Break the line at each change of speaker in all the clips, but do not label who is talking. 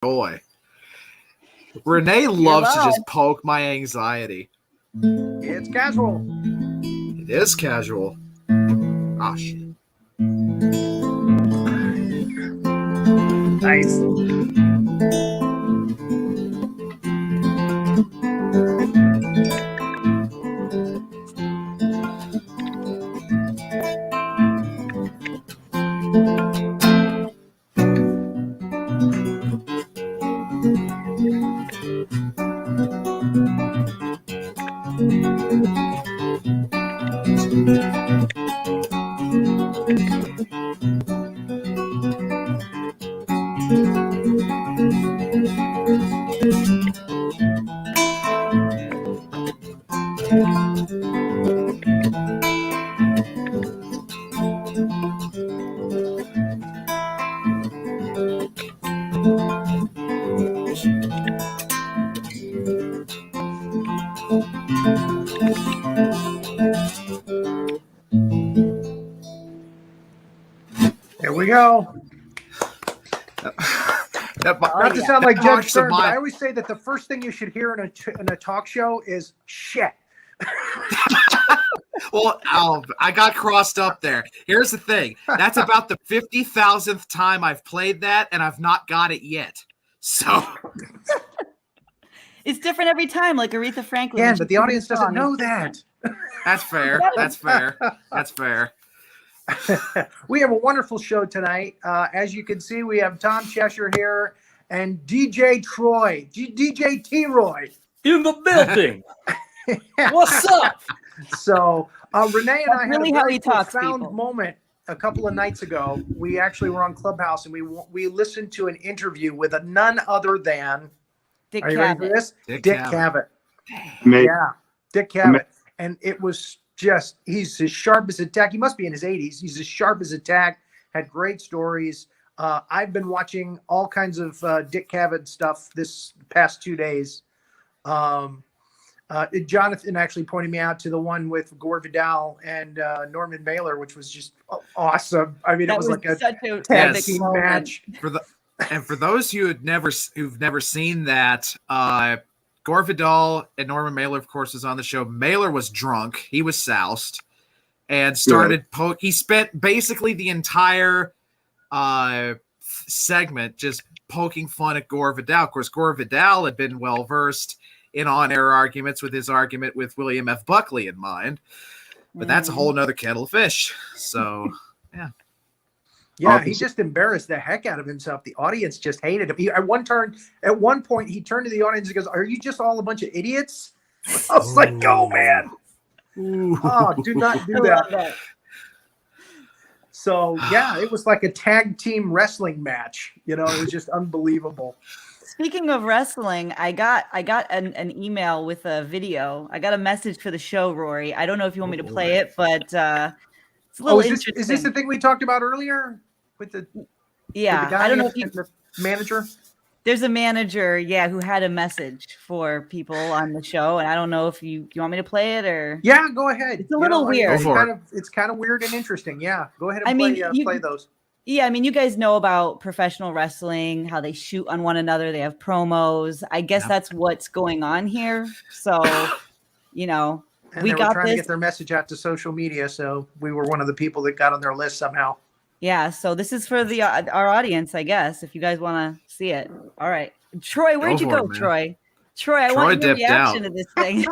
joy. Renee loves to just poke my anxiety.
It's casual.
It is casual. Ah, shit.
Nice. There we go. Not to sound like Judge Stern, but I always say that the first thing you should hear in a talk show is shit.
Well, I got crossed up there. Here's the thing. That's about the 50,000th time I've played that, and I've not got it yet. So
it's different every time, like Aretha Franklin.
Yeah, but the audience doesn't know that.
That's fair. That's fair. That's fair.
We have a wonderful show tonight. As you can see, we have Tom Cheshire here and DJ Troy, DJ T-Roy.
In the building. What's up?
So Renee and I had
really
a very
profound
profound moment a couple of nights ago. We actually were on Clubhouse and we listened to an interview with none other than
Dick
Are you ready for
Cavett.
this? Dick Cavett.
Amazing.
Yeah, Dick Cavett. And it was just, he's as sharp as a tack. He must be in his 80s. He's as sharp as a tack, had great stories. I've been watching all kinds of Dick Cavett stuff this past 2 days. Jonathan actually pointed me out to the one with Gore Vidal and Norman Mailer, which was just awesome. I mean, it was like a tag team match.
For those who've never seen that, Gore Vidal and Norman Mailer, of course, was on the show. Mailer was drunk. He was soused and started he spent basically the entire segment just poking fun at Gore Vidal. Of course, Gore Vidal had been well-versed in on-air arguments with his argument with William F. Buckley in mind. But that's a whole nother kettle of fish. So, yeah.
Yeah, he just embarrassed the heck out of himself. The audience just hated him. At one point, he turned to the audience and goes, "Are you just all a bunch of idiots?" I was like, "Go, man!" Oh, do not do that. So yeah, it was like a tag team wrestling match. You know, it was just unbelievable.
Speaking of wrestling, I got an email with a video. I got a message for the show, Rory. I don't know if you want me to play it, but it's a little interesting.
Is this the thing we talked about earlier with the
yeah?
With the guy
I don't know if
the manager.
There's a manager, who had a message for people on the show, and I don't know if you want me to play it or.
Yeah, go ahead.
It's a little weird.
It's kind of weird and interesting. Yeah, go ahead and play those.
Yeah, I mean, you guys know about professional wrestling, how they shoot on one another. They have promos. I guess that's what's going on here. So,
and
we
got trying to get their message out to social media. So we were one of the people that got on their list somehow.
Yeah. So this is for our audience, I guess, if you guys want to see it. All right. Troy, where'd you go, Troy? Troy, I want your reaction to this thing.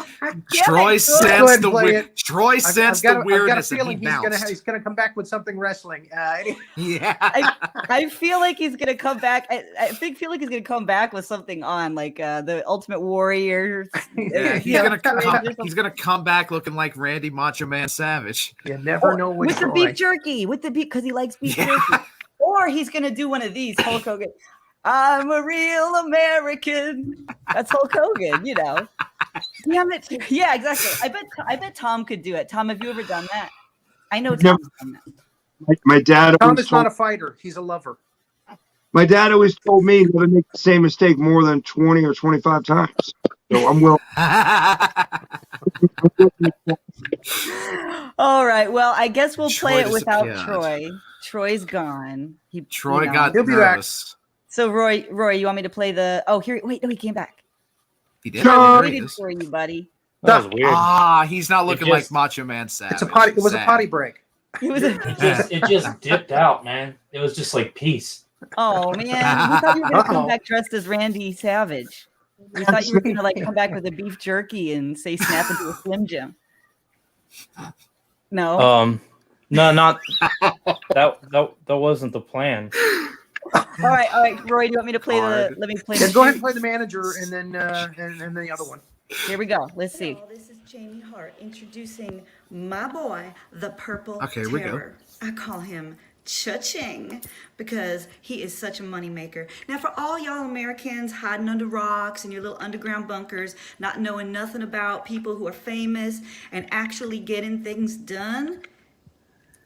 Troy sensed the weirdness. Troy sensed the weirdness.
I've got a feeling he's gonna come back with something wrestling.
Yeah,
I feel like he's gonna come back. I feel like he's gonna come back with something on like the Ultimate Warrior.
Yeah, he's gonna come back looking like Randy Macho Man Savage.
You never know
with the beef jerky, because he likes beef jerky. Or he's gonna do one of these Hulk Hogan. I'm a real American. That's Hulk Hogan, Damn it. Yeah, exactly. I bet Tom could do it. Tom, have you ever done that? I know Tom's done that.
My dad.
Tom is not a fighter. He's a lover.
My dad always told me never to make the same mistake more than 20 or 25 times. So I'm willing.
All right. Well, I guess we'll play it without Troy. Troy's gone.
Troy got
he'll be back.
So Roy, you want me to play the? Oh, here. Wait, no, he came back.
He did.
John.
There he
Waited
is.
for you, buddy.
That was weird.
He's not looking like
just-
Macho Man Savage.
It's a potty. It was a
Sad.
potty break.
He was.
It just dipped out, man. It was just like peace.
Oh man, we thought you were gonna
Uh-oh.
come back dressed as Randy Savage. We thought you were gonna like come back with a beef jerky and say snap into a Slim Jim. No.
No, not that wasn't the plan.
All right, Roy. Do you want me to play
Hard.
the? Let me play.
Yeah,
the
go ahead and play the manager, and then and the other one.
Here we go. Let's see.
Hello, this is Jamie Hart introducing my boy, the Purple
Okay, here we go.
Terror. I call him Cha-ching because he is such a moneymaker. Now, for all y'all Americans hiding under rocks in your little underground bunkers, not knowing nothing about people who are famous and actually getting things done,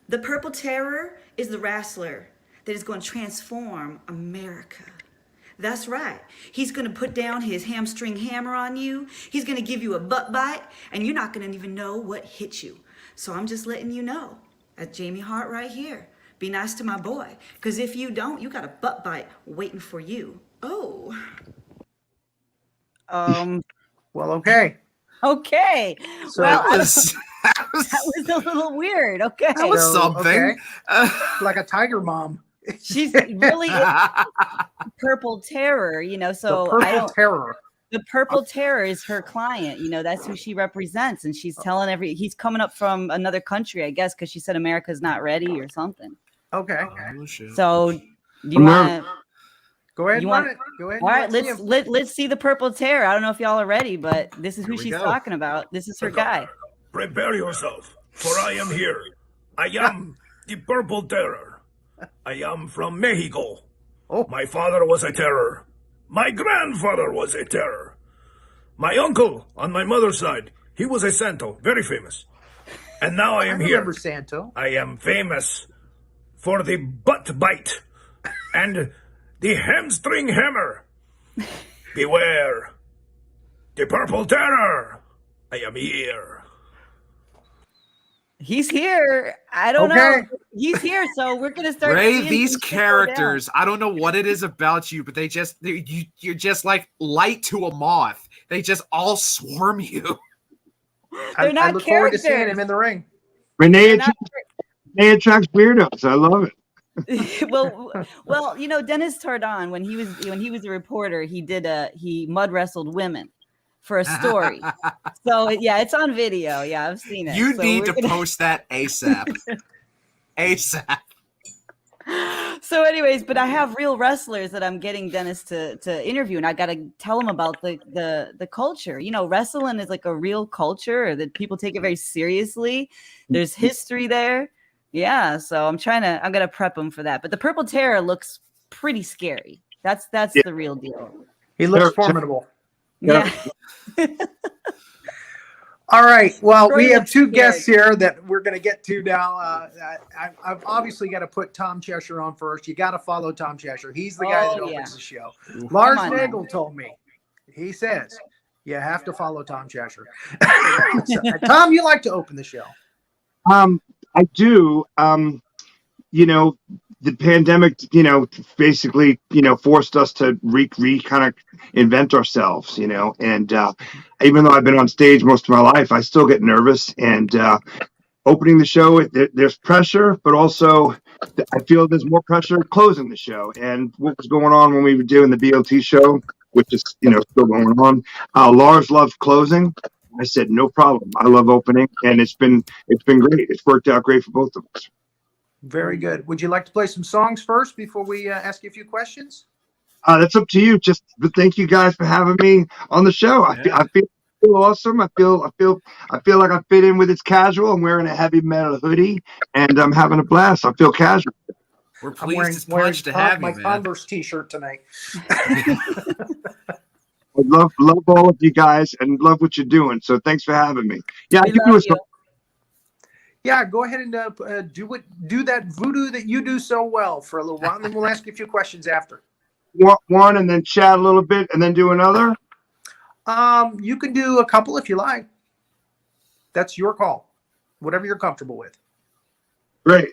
the Purple Terror is the wrestler that is going to transform America. That's right. He's going to put down his hamstring hammer on you. He's going to give you a butt bite, and you're not going to even know what hit you. So I'm just letting you know, at Jamie Hart right here, be nice to my boy, because if you don't, you got a butt bite waiting for you. Oh.
Well, okay.
Okay.
So
Well,
That was,
that was a little weird. Okay.
that was
So,
something.
like a tiger mom.
She's really Purple Terror, you know. So
the Purple
I don't.
Terror.
The Purple Terror is her client. You know, that's who she represents, and she's telling he's coming up from another country, I guess, because she said America's not ready or something.
Okay.
Oh, shit.
So, do you
I'm
want?
Go ahead.
You
Run
want-
it. Go ahead.
All right,
see him.
let's see the Purple Terror. I don't know if y'all are ready, but this is who
Here we
she's
go.
talking about. This is her guy.
Prepare yourself, for I am here. I am the Purple Terror. I am from Mexico.
Oh.
My father was a terror. My grandfather was a terror. My uncle, on my mother's side, he was a Santo, very famous. And now I am here.
remember Santo.
I am famous for the butt bite and the hamstring hammer. Beware. The Purple Terror. I am here.
He's here. I don't
Okay.
know. He's here, so we're gonna start.
Ray,
seeing
these
some shit go
characters, I don't know what it is about you, but you're just like light to a moth. They just all swarm you.
They're
I
not
look forward to seeing
characters.
him in the ring.
Renee
down.
attracts weirdos. I love it.
well, you know, Dennis Tardan, when he was a reporter, he mud wrestled women for a story. So yeah, it's on video. Yeah, I've seen it.
You
So
need
we're
to
gonna-
post that ASAP. ASAP.
So, anyways, but I have real wrestlers that I'm getting Dennis to interview, and I got to tell him about the culture. You know, wrestling is like a real culture that people take it very seriously. There's history there. Yeah, so I'm gonna prep him for that. But the Purple Terror looks pretty scary. That's
Yeah.
the real deal.
He looks
Sure.
formidable.
Yeah.
All right. Well,
Troy
we have
looks
two
scared.
guests here that we're going to get to now. I've obviously got to put Tom Cheshire on first. You got to follow Tom Cheshire. He's the guy that
Oh,
opens
yeah.
the show. Lars
on now.
Nagel told me. He says you have to follow Tom Cheshire. Tom, you like to open the show.
I do. You know, the pandemic, you know, basically, you know, forced us to kind of invent ourselves, you know, and even though I've been on stage most of my life, I still get nervous. And opening the show, there's pressure, but also I feel there's more pressure closing the show. And what was going on when we were doing the BLT show, which is, you know, still going on. Lars loved closing. I said, no problem. I love opening, and it's been great. It's worked out great for both of us.
Very good. Would you like to play some songs first before we ask you a few questions?
That's up to you. Just thank you guys for having me on the show. I feel awesome. I feel like I fit in with It's Casual. I'm wearing a heavy metal hoodie, and I'm having a blast. I feel casual.
We're
I'm
pleased as punch to have
my
you, man.
Converse T-shirt tonight.
I love all of you guys and love what you're doing. So thanks for having me. Yeah, I
We
can do a
love
song.
you.
Yeah, go ahead and do that voodoo that you do so well for a little while, and then we'll ask you a few questions after.
One and then chat a little bit and then do another.
You can do a couple if you like. That's your call. Whatever you're comfortable with.
Great.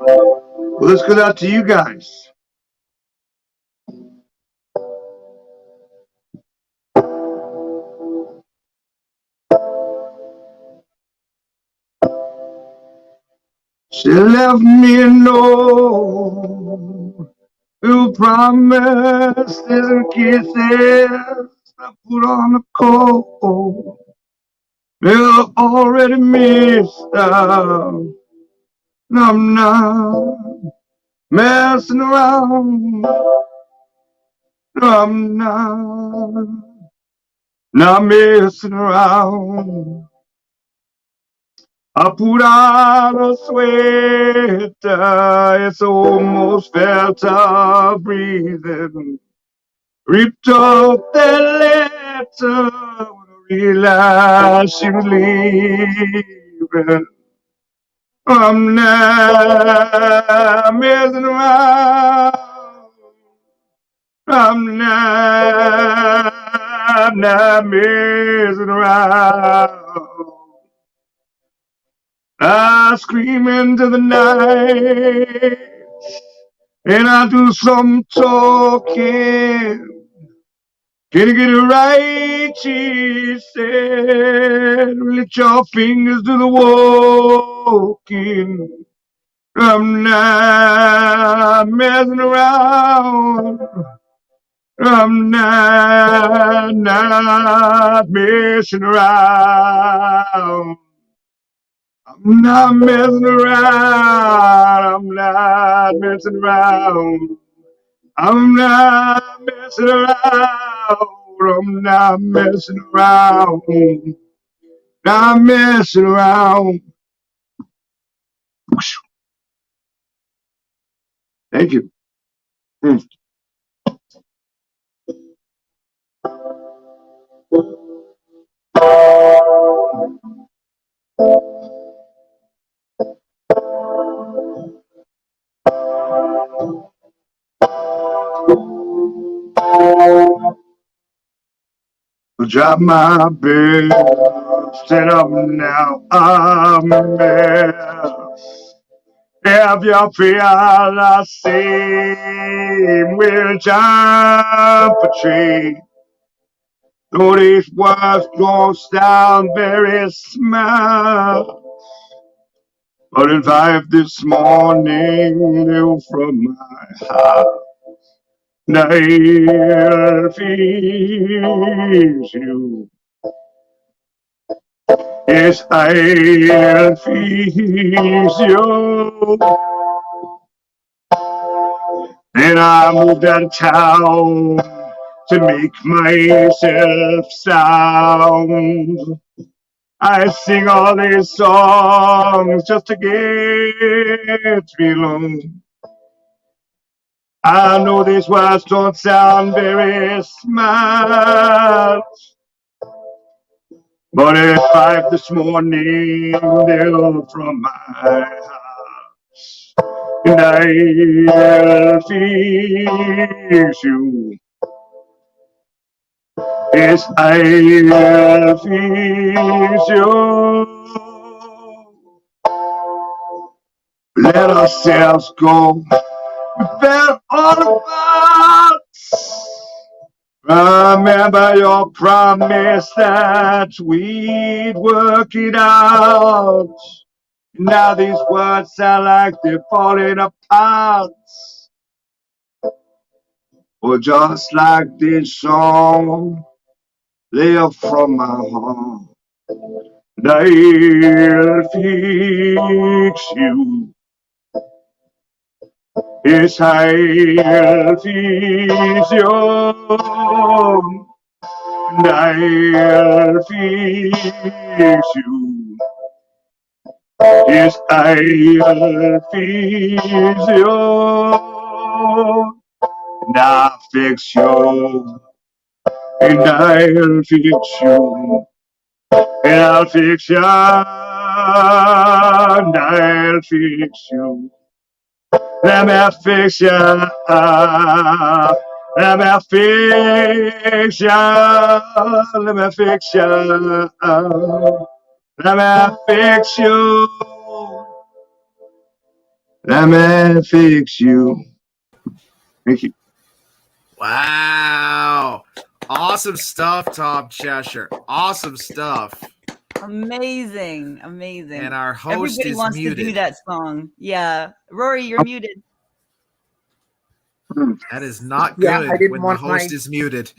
Well, this goes out to you guys. She left me a note, who promises and kisses I put on the coat. They're already missed out. I'm not messing around. I'm not messing around. I put on a sweater, it's almost felt a breathing. Ripped up that letter when I realized she was leaving. I'm not messing around. I'm not messing around. I scream into the night and I do some talking. Can you get it right? She said, let your fingers do the walking. I'm not messing around. I'm not messing around. I'm not messing around. I'm not messing around. I'm not messing around. I'm not messing around. Not messing around. Thank you. Drop my bed, stand up now, I'm a mess. Have you feel the same? We'll jump a tree. Though these words don't sound very smart, but in life this morning, they were from my heart. I'll fix you. Yes, I'll fix you. And I moved out of town to make myself sound. I sing all these songs just to get me alone. I know these words don't sound very smart, but at 5 this morning, they're from my heart. And I'll fix you. Yes, I'll fix you. Let ourselves go. We fell all apart. Remember your promise that we'd work it out. Now these words sound like they're falling apart. Or just like this song, they are from my heart. I'll fix you. Yes, I'll fix you. And I'll fix you. Yes, I'll fix you. And I'll fix you. And I'll fix you. And I'll fix you. And I'll fix you. Let me fix you. Let me fix you. Let me fix you. Let me fix you. That man fix you. Thank you.
Wow. Awesome stuff, Tom Cheshire. Awesome stuff.
Amazing.
And our host
Everybody
is
wants
muted.
to do that song. Yeah. Rory, you're muted.
That is not
Yeah,
good
I didn't
when
want
the host
my-
is muted.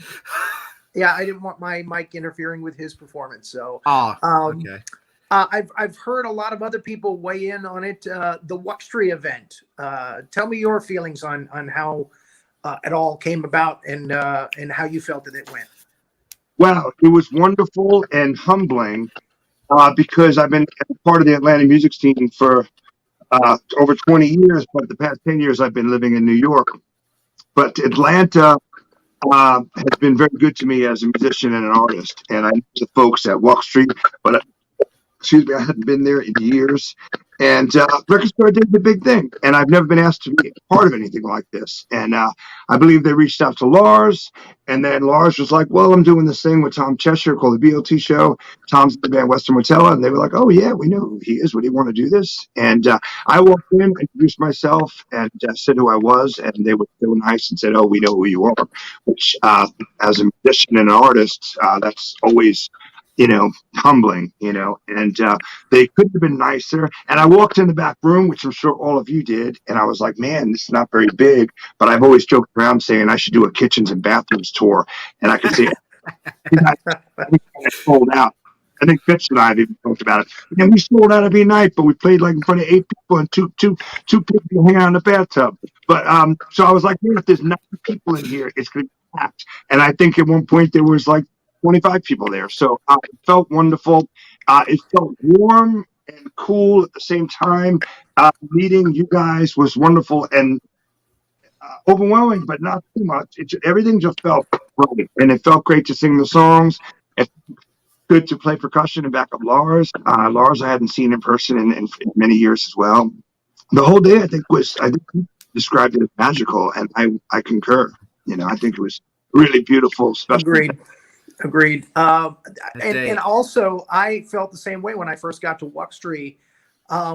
Yeah, I didn't want my mic interfering with his performance. So,
okay.
I've heard a lot of other people weigh in on it. The Wuxtree event. Tell me your feelings on how it all came about and how you felt that it went.
Wow, it was wonderful and humbling because I've been part of the Atlanta music scene for over 20 years, but the past 10 years I've been living in New York. But Atlanta has been very good to me as a musician and an artist. And I know the folks at Walk Street, but excuse me, I hadn't been there in years. And Record Store did the big thing. And I've never been asked to be a part of anything like this. And I believe they reached out to Lars. And then Lars was like, well, I'm doing this thing with Tom Cheshire called the BOT Show. Tom's the band Western Motella. And they were like, oh, yeah, we know who he is. Would he want to do this? And I walked in, introduced myself, and said who I was. And they were so nice and said, oh, we know who you are. Which, as a musician and an artist, that's always, humbling, and they couldn't have been nicer. And I walked in the back room, which I'm sure all of you did, and I was like, man, this is not very big, but I've always joked around saying I should do a kitchens and bathrooms tour. And I could say, I think I sold out. I think Phipps and I have even talked about it. And we sold out every night, but we played like in front of 8 people and two people hanging out in the bathtub. But so I was like, man, if there's 9 people in here, it's going to be packed. And I think at one point there was like 25 people there. So it felt wonderful. It felt warm and cool at the same time. Meeting you guys was wonderful and overwhelming, but not too much. Everything just felt right. And it felt great to sing the songs. It felt good to play percussion and back up Lars. Lars, I hadn't seen in person in many years as well. The whole day, I think you described it as magical, and I concur. I think it was really beautiful, special.
Agreed. And also, I felt the same way when I first got to Wuxtree.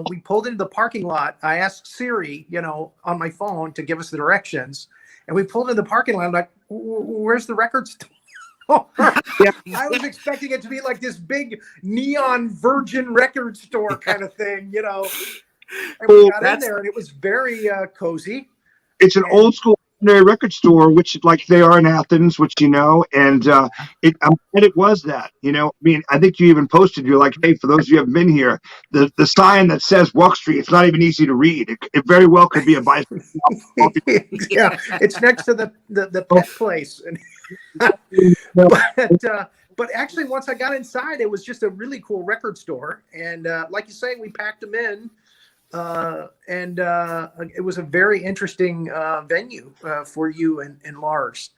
We pulled into the parking lot. I asked Siri, on my phone to give us the directions. And we pulled into the parking lot. I'm like, where's the record store?
Yeah.
I was expecting it to be like this big neon Virgin record store kind of thing, And we got in there, and it was very cozy.
It's an old school record store, which like they are in Athens, which and I'm glad it was that. I think you even posted. You're like, hey, for those of you who haven't been here, the sign that says Walk Street, it's not even easy to read. It very well could be a bicycle.
Yeah, it's next to the pet place. But actually, once I got inside, it was just a really cool record store, and like you say, we packed them in. And it was a very interesting venue for you and Lars.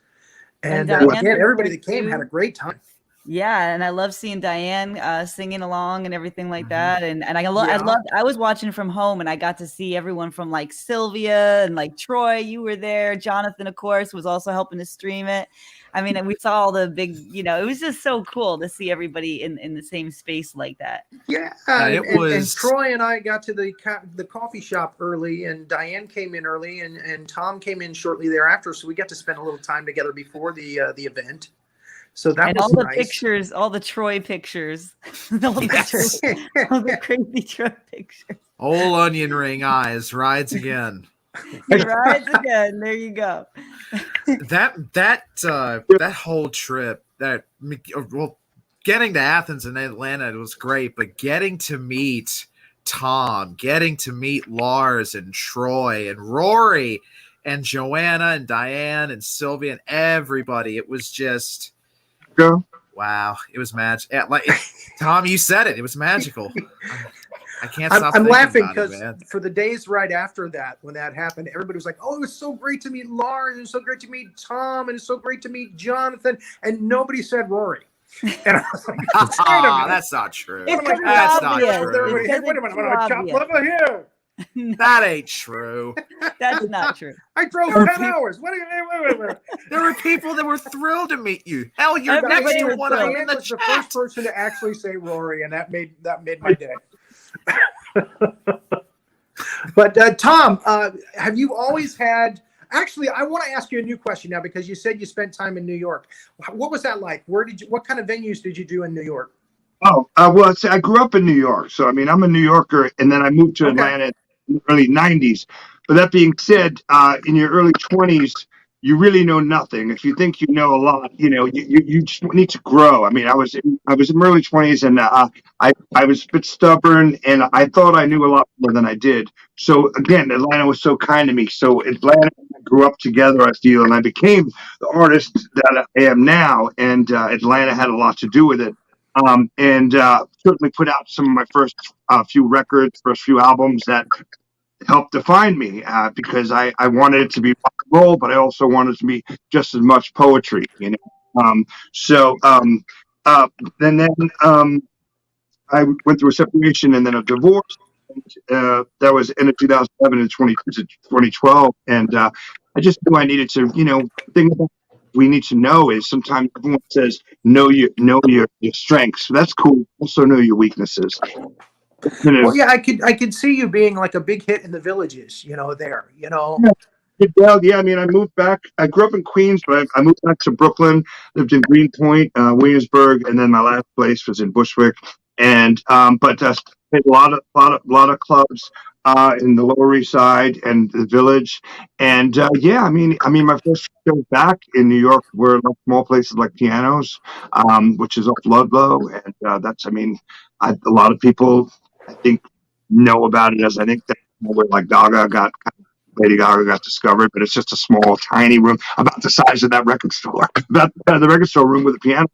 And again, everybody that came had a great time.
Yeah, and I love seeing Diane singing along and everything like that. And I was watching from home, and I got to see everyone from like Sylvia and like Troy. You were there. Jonathan, of course, was also helping to stream it. I mean, and we saw all the big, it was just so cool to see everybody in the same space like that.
Yeah, and Troy and I got to the coffee shop early, and Diane came in early, and Tom came in shortly thereafter. So we got to spend a little time together before the event. So that was
all the
nice.
Pictures, all the Troy pictures, all the crazy Troy pictures.
Old onion ring eyes rides again.
Rides again. There you go.
That whole trip, getting to Athens and Atlanta, it was great, but getting to meet Tom, getting to meet Lars and Troy and Rory and Joanna and Diane and Sylvia and everybody, it was just wow. It was magic. Tom, you said it. It was magical. I can't stop.
I'm laughing because for the days right after that, when that happened, everybody was like, "Oh, it was so great to meet Lars, and it's so great to meet Tom, and it's so great to meet Jonathan," and nobody said Rory. And I was like,
"That's not true.
That's
not true.
Wait a minute, I'm gonna chop liver here."
That ain't true.
That's not true.
I drove 10 hours. Wait.
There were people that were thrilled to meet you. Hell, you're next to one of them in the
chat. The first person to actually say Rory, and that made my day. But Tom, have you always had? Actually, I want to ask you a new question now because you said you spent time in New York. What was that like? What kind of venues did you do in New York?
Oh, well, see, I grew up in New York, so I mean, I'm a New Yorker, and then I moved to Atlanta in the early '90s. But that being said, in your early 20s, you really know nothing. If you think you know a lot, you just need to grow. I mean, I was in my early 20s, and I was a bit stubborn, and I thought I knew a lot more than I did. So again, Atlanta was so kind to me. So Atlanta and I grew up together, I feel, and I became the artist that I am now. And Atlanta had a lot to do with it. And certainly put out some of my first few records, first few albums that helped define me because I wanted it to be rock and roll, but I also wanted it to be just as much poetry, And then I went through a separation and then a divorce. That was end of 2011 and 2012. And I just knew I needed to, the thing about we need to know is sometimes everyone says know your strengths. That's cool. Also know your weaknesses.
Well, yeah, I could see you being like a big hit in the Villages, there.
Well, yeah, I mean, I moved back. I grew up in Queens, but I moved back to Brooklyn, lived in Greenpoint, Williamsburg, and then my last place was in Bushwick. And but played a lot of clubs in the Lower East Side and the Village. And yeah, I mean, my first shows back in New York were like small places like Pianos, which is off Ludlow, and that's, I mean, a lot of people I think know about it as I think that where like Lady Gaga got discovered, but it's just a small, tiny room about the size of that record store, about the record store room with a piano,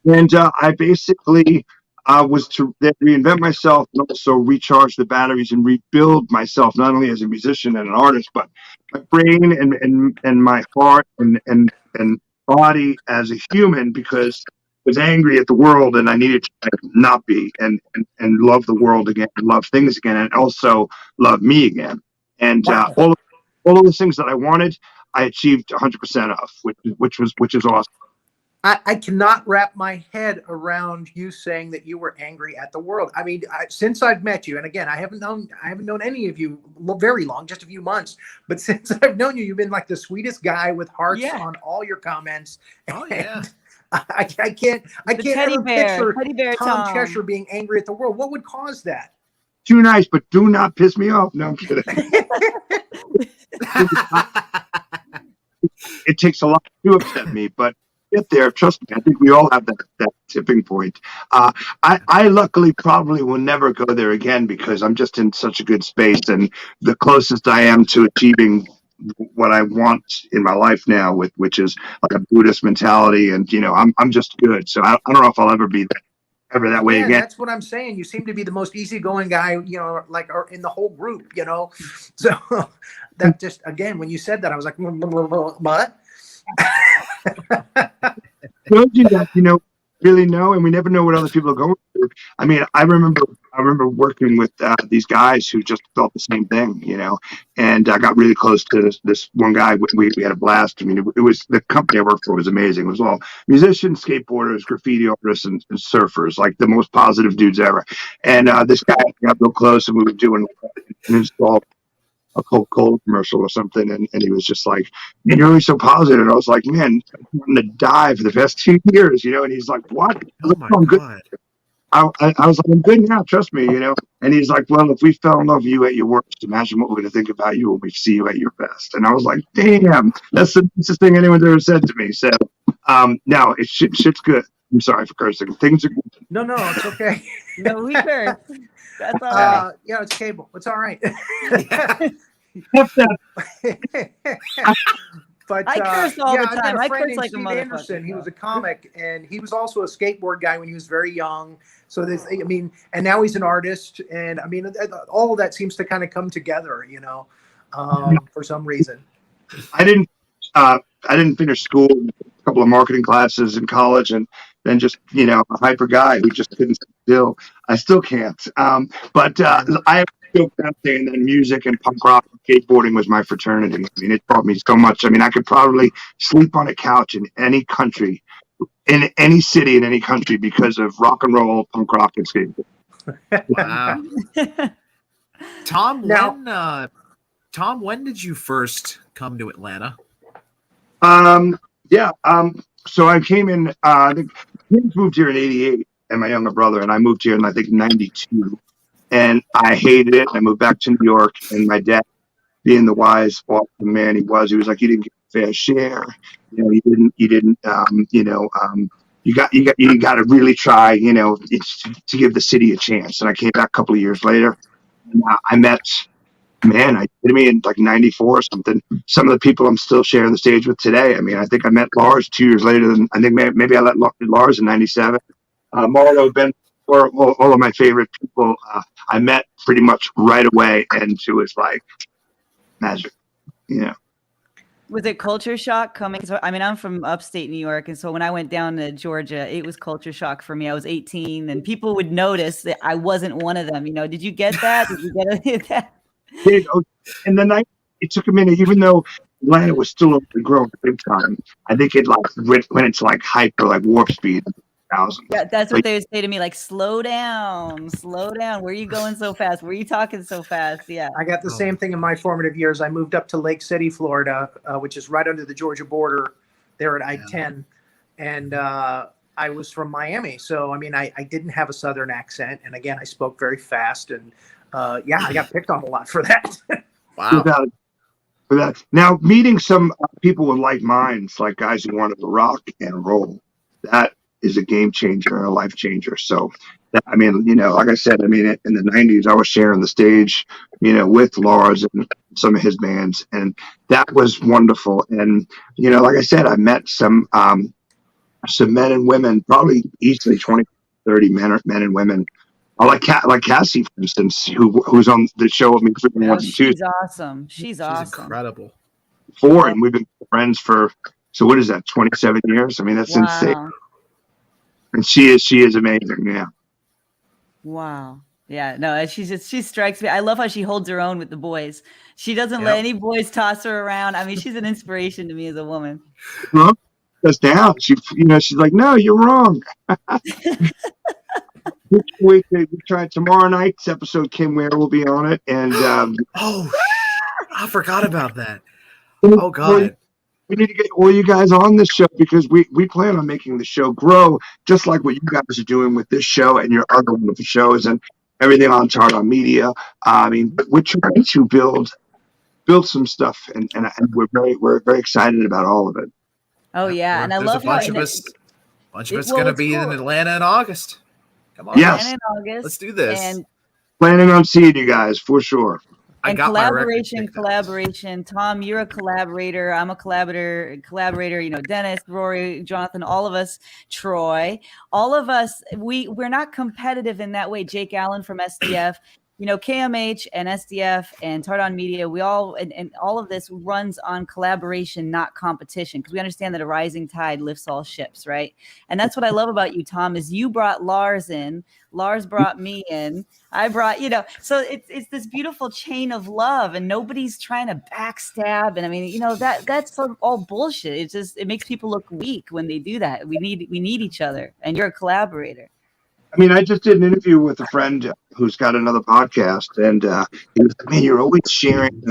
And I basically was to reinvent myself and also recharge the batteries and rebuild myself, not only as a musician and an artist, but my brain and my heart and body as a human, because I was angry at the world and I needed to not be and love the world again and love things again and also love me again. And all of the things that I wanted, I achieved 100% of, which is awesome.
I cannot wrap my head around you saying that you were angry at the world. I mean, since I've met you, and again, I haven't known any of you very long, just a few months. But since I've known you, you've been like the sweetest guy with hearts on all your comments.
Oh yeah.
I can't ever picture Tom Cheshire being angry at the world. What would cause that?
Too nice, but do not piss me off. No, I'm kidding. It takes a lot to upset me, but get there. Trust me, I think we all have that tipping point. I luckily probably will never go there again because I'm just in such a good space, and the closest I am to achieving what I want in my life now, which is like a Buddhist mentality, and I'm just good. So I don't know if I'll ever be that way again.
That's what I'm saying. You seem to be the most easygoing guy, like in the whole group, So that just, again, when you said that, I was like, what?
Told you that, really know, and we never know what other people are going through. I mean, I remember working with these guys who just felt the same thing, and I got really close to this one guy. We had a blast. I mean, it was, the company I worked for was amazing. It was all musicians, skateboarders, graffiti artists, and surfers, like the most positive dudes ever. And this guy got real close, and we were doing an install, a Coca-Cola commercial or something, and he was just like, "Man, you're always so positive." And I was like, "Man, I've been wanting to die for the past 2 years," And he's like, "What?" I was like, "I'm good." I was like, "I'm good now, trust me," And he's like, "Well, if we fell in love with you at your worst, imagine what we're going to think about you when we see you at your best." And I was like, "Damn, that's the nicest thing anyone's ever said to me." So, no, shit's good. I'm sorry for cursing. Things are good.
No, it's okay.
No, we curse. That's all right.
Yeah, it's cable. It's all right. But
I curse all the time.
I've got
I
a friend
curse like a
Steve
motherfucker.
Anderson. He was a comic, and he was also a skateboard guy when he was very young. So and now he's an artist, and I mean, all of that seems to kind of come together, for some reason.
I didn't finish school. A couple of marketing classes in college, and then just a hyper guy who just couldn't sit still. I still can't. But I still dancing, and then music and punk rock and skateboarding was my fraternity. I mean, it taught me so much. I mean, I could probably sleep on a couch in any country, in any city, in any country because of rock and roll, punk rock, and skateboarding.
Wow. Tom,
Now-
when did you first come to Atlanta?
Yeah. So I came in. The kids moved here in '88, and my younger brother and I moved here in I think '92, and I hated it. I moved back to New York, and my dad, being the wise, awesome man he was like, "You didn't get a fair share. You didn't. You got to really try. To give the city a chance." And I came back a couple of years later, and I met. Man, I did me in like '94 or something. Some of the people I'm still sharing the stage with today. I mean, I think I met Lars 2 years later. Than I think maybe I met Lars in '97. Marlo, Ben, all of my favorite people I met pretty much right away, and it was like magic.
Was it culture shock coming? So, I mean, I'm from upstate New York, and so when I went down to Georgia, it was culture shock for me. I was 18, and people would notice that I wasn't one of them. Did you get that? Did you get that?
In the night, it took a minute, even though Atlanta was still growing big time. I think it when it's like hyper, like warp speed.
Yeah, that's what they would say to me, like, slow down. Where are you going so fast? Where are you talking so fast? Yeah.
I got the same thing in my formative years. I moved up to Lake City, Florida, which is right under the Georgia border there at I-10. And I was from Miami. So, I mean, I didn't have a Southern accent. And again, I spoke very fast. And I got picked on a lot for that.
Wow.
Without Now, meeting some people with like minds, like guys who wanted to rock and roll, that is a game changer and a life changer. So, I mean, like I said, I mean, in the '90s, I was sharing the stage, with Lars and some of his bands, and that was wonderful. And, like I said, I met some men and women, probably easily 20, 30 men and women. Like Cassie, for instance, who's on the show with me for once and two.
She's awesome. She's awesome.
Incredible.
And we've been friends for, so what is that, 27 years? I mean, that's insane. And she is amazing. Yeah.
Wow. Yeah. No, she strikes me. I love how she holds her own with the boys. She doesn't let any boys toss her around. I mean, she's an inspiration to me as a woman.
Well, that's down. She's like, no, you're wrong. We tried tomorrow night's episode. Kim Ware will be on it, and
I forgot about that. Oh God.
We need to get all you guys on this show because we plan on making the show grow just like what you guys are doing with this show and your other wonderful shows and everything on Tardan Media. I mean, we're trying to build some stuff, and we're very excited about all of it.
Oh yeah, and I love
a bunch of us going to be in Atlanta in August. Come on,
yes.
In August.
Let's do this.
And
planning on seeing you guys for sure.
And collaboration. Tom, you're a collaborator. I'm a collaborator. Dennis, Rory, Jonathan, all of us, Troy, all of us, we're not competitive in that way. Jake Allen from SDF, KMH and SDF and Tardan Media, we all, and all of this runs on collaboration, not competition, because we understand that a rising tide lifts all ships, right? And that's what I love about you, Tom, is you brought Lars in, Lars brought me in, I brought, so it's this beautiful chain of love, and nobody's trying to backstab. And I mean, that's all bullshit. It makes people look weak when they do that. We need each other, and you're a collaborator.
I mean, I just did an interview with a friend who's got another podcast, and he was like, man, you're always sharing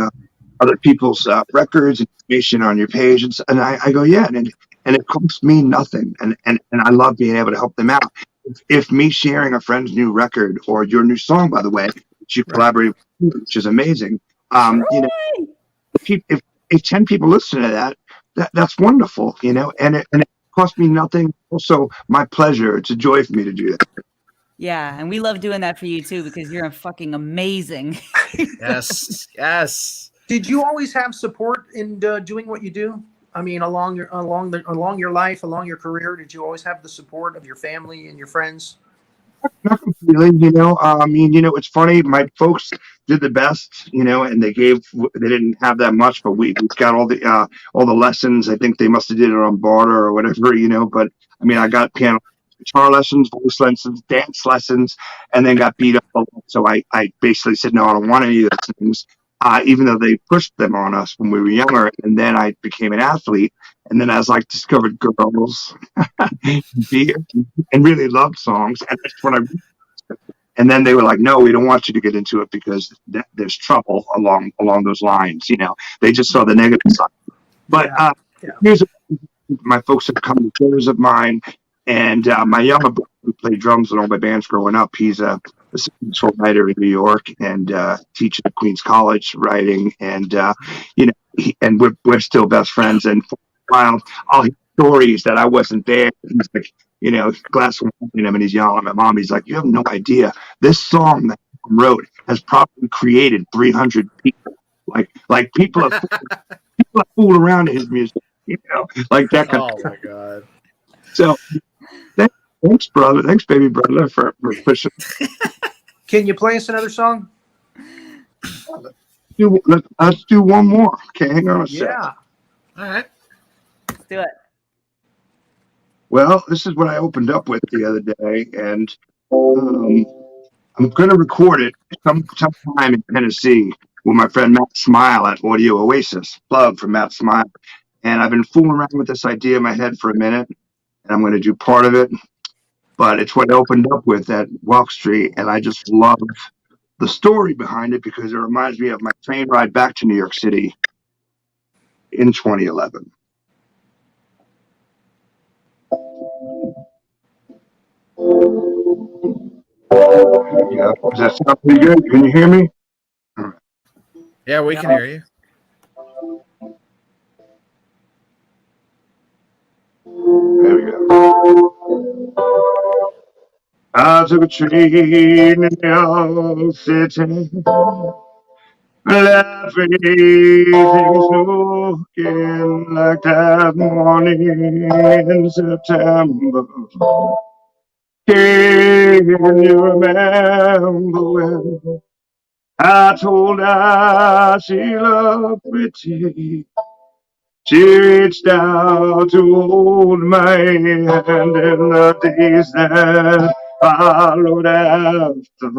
other people's records and information on your page. And I go, yeah, and it costs me nothing. And I love being able to help them out. If me sharing a friend's new record or your new song, by the way, which you collaborate with, which is amazing, if 10 people listen to that's wonderful, and it cost me nothing. Also, my pleasure. It's a joy for me to do that.
Yeah, and we love doing that for you too because you're fucking amazing.
Yes.
Did you always have support in doing what you do? I mean, along your life, along your career, did you always have the support of your family and your friends?
Not completely, I mean, it's funny. My folks did the best, and they didn't have that much, but we got all the lessons. I think they must have did it on barter or whatever, But I mean, I got piano, guitar lessons, voice lessons, dance lessons, and then got beat up a lot. So I basically said, no, I don't want any of those things. Even though they pushed them on us when we were younger, and then I became an athlete, and then as I discovered girls, beer, and really loved songs, and that's when And then they were like, no, we don't want you to get into it because there's trouble along those lines. They just saw the negative side. But here's my folks have come to shows of mine, and my younger brother who played drums in all my bands growing up, he's a successful writer in New York and teaches at Queens College writing, and and we're still best friends. And for a while, I'll hear stories that I wasn't there. He's like, glass of wine him, and he's yelling at my mom. He's like, you have no idea. This song that I wrote has probably created 300 people. Like people have fooled around to his music, like that kind of.
Oh my God.
So thanks, brother. Thanks, baby brother, for pushing.
Can you play us another song?
Let's do one more. Okay, hang on a sec.
Yeah.
All right.
Let's do it.
Well, this is what I opened up with the other day, and I'm going to record it sometime in Tennessee with my friend Matt Smile at Audio Oasis. Plug for Matt Smile. And I've been fooling around with this idea in my head for a minute, and I'm going to do part of it. But it's what I opened up with at Walk Street, and I just love the story behind it because it reminds me of my train ride back to New York City in 2011. Yeah, does that sound pretty good? Can you hear me?
Yeah, we can hear you.
There we go. I took a train in New York City, laughing, smoking like that morning in September. Can you remember when I told her she looked pretty? She reached out to hold my hand in the days that followed after.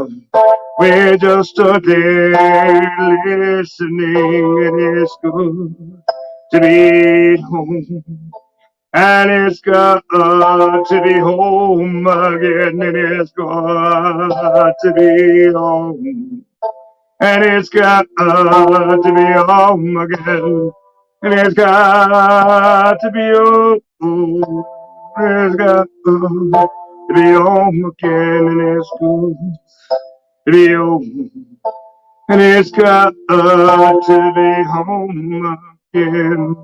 We just stood there listening, and it's good to be home. And it's got to be home again, and it's got to be home. And it's got to be home again. And it's got to be home. It's got to be home again. And it's good to be home. And it's got to be home again.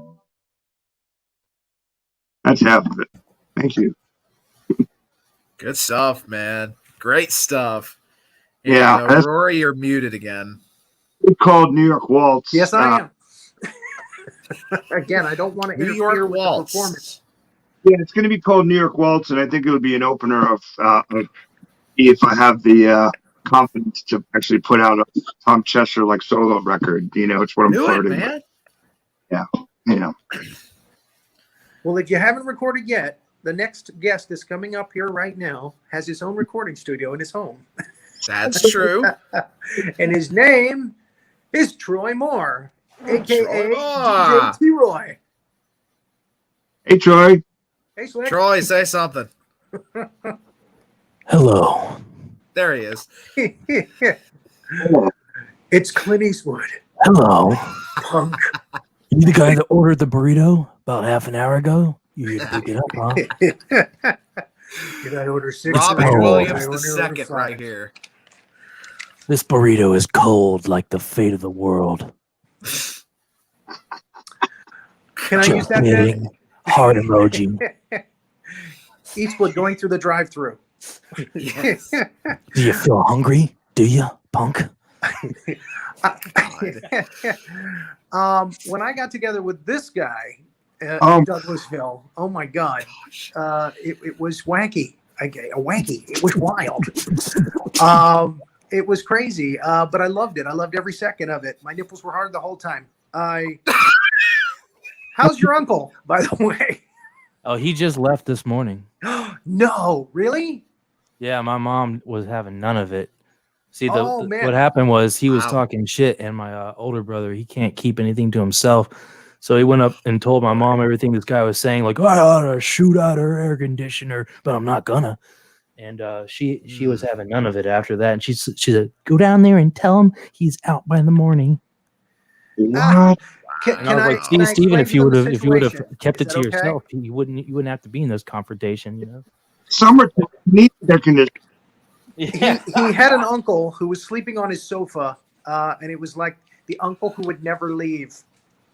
That's half of it. Thank you.
Good stuff, man. Great stuff.
Yeah.
Rory, you're muted again.
It's called New York Waltz.
Yes, I am. Again, I don't want to
New
interfere
York
with
Waltz.
the performance.
Yeah, it's going to be called New York Waltz, and I think it'll be an opener of if I have the confidence to actually put out a Tom Cheshire like solo record. It's what I'm flirting with.
Man.
Yeah,
Well, if you haven't recorded yet, the next guest that's coming up here right now has his own recording studio in his home.
That's true.
And his name is Troy Moore, a.k.a.
Troy Moore.
DJ T-Roy.
Hey, Troy.
Hey, Slick.
Troy, say something.
Hello.
There he is.
It's Clint Eastwood.
Hello.
Punk.
You the guy that ordered the burrito about half an hour ago? You here to pick it up, huh?
Did I order 6?
Robin
Oh.
Williams the second right here.
This burrito is cold like the fate of the world.
Can I use
Just
that
kidding.
then?
Heart emoji.
Eastwood going through the drive-thru.
Yes.
Do you feel hungry? Do you, punk?
When I got together with this guy in Douglasville, oh my God, it was wacky. Wacky. It was wild. It was crazy, but I loved it. I loved every second of it. My nipples were hard the whole time. How's your uncle, by the way?
Oh, he just left this morning.
No, really?
Yeah, my mom was having none of it. See,
Man.
what happened was he was
Wow.
talking shit, and my older brother, he can't keep anything to himself. So he went up and told my mom everything this guy was saying, like, oh, I ought to shoot out her air conditioner, but I'm not gonna. And she was having none of it after that. And she said, "Go down there and tell him he's out by the morning."
What?
And I was like, Steven, if you would have kept it to yourself, you wouldn't have to be in this confrontation, you know.
Summertime needs air conditioning.
Yeah.
He had an uncle who was sleeping on his sofa, and it was like the uncle who would never leave.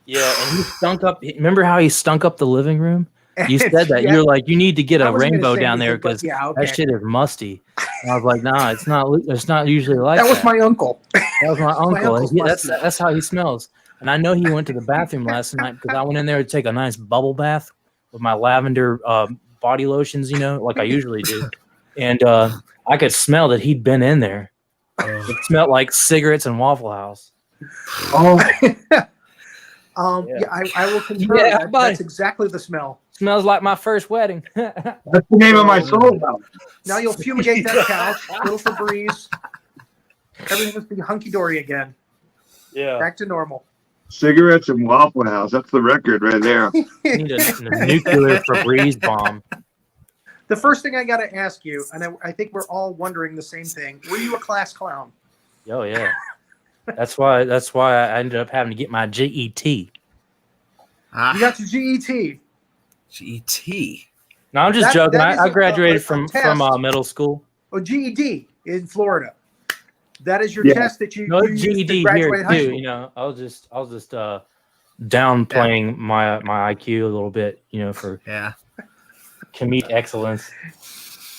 Yeah, and he stunk up. Remember how he stunk up the living room? You said that. You're like, you need to get a rainbow down there because that shit is musty. And I was like, nah, it's not usually like that.
That was my uncle.
That was my uncle. That's how he smells. And I know he went to the bathroom last night because I went in there to take a nice bubble bath with my lavender body lotions, you know, like I usually do. And I could smell that he'd been in there. It smelled like cigarettes and Waffle House.
Oh,
I will confirm that's exactly the smell.
Smells like my first wedding.
that's the name of my soul.
Now you'll fumigate that couch, little Febreze. Everything must be hunky-dory again.
Yeah.
Back to normal.
Cigarettes and Waffle House. That's the record right there.
Need a nuclear Febreze bomb.
The first thing I got to ask you, and I think we're all wondering the same thing: were you a class clown?
Oh yeah, that's why I ended up having to get my GET.
You got your GET.
GET.
No, I'm just joking.
That is
I graduated from
middle
school.
Oh, GED in Florida. That is your test that you use
GED
to graduate
here
high
too.
school.
You know, I was just downplaying my IQ a little bit. You know, for comedic excellence.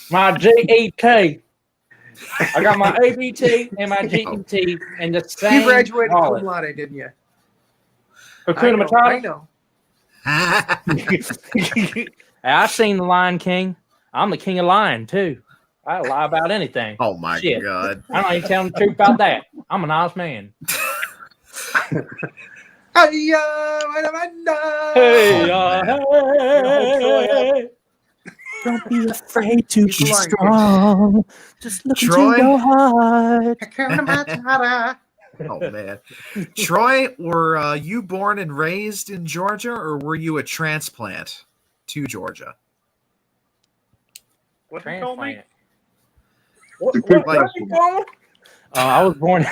My GET. I got my ABT and my GET and the same.
You graduated cum laude, didn't you?
I
know.
I seen the Lion King. I'm the king of lion too. I lie about anything.
Oh my God!
I don't even tell the truth about that. I'm an honest man.
Hey,
don't be afraid to be strong. Just look into your heart.
Oh man, Troy, were you born and raised in Georgia, or were you a transplant to Georgia?
What did you call me?
I was born.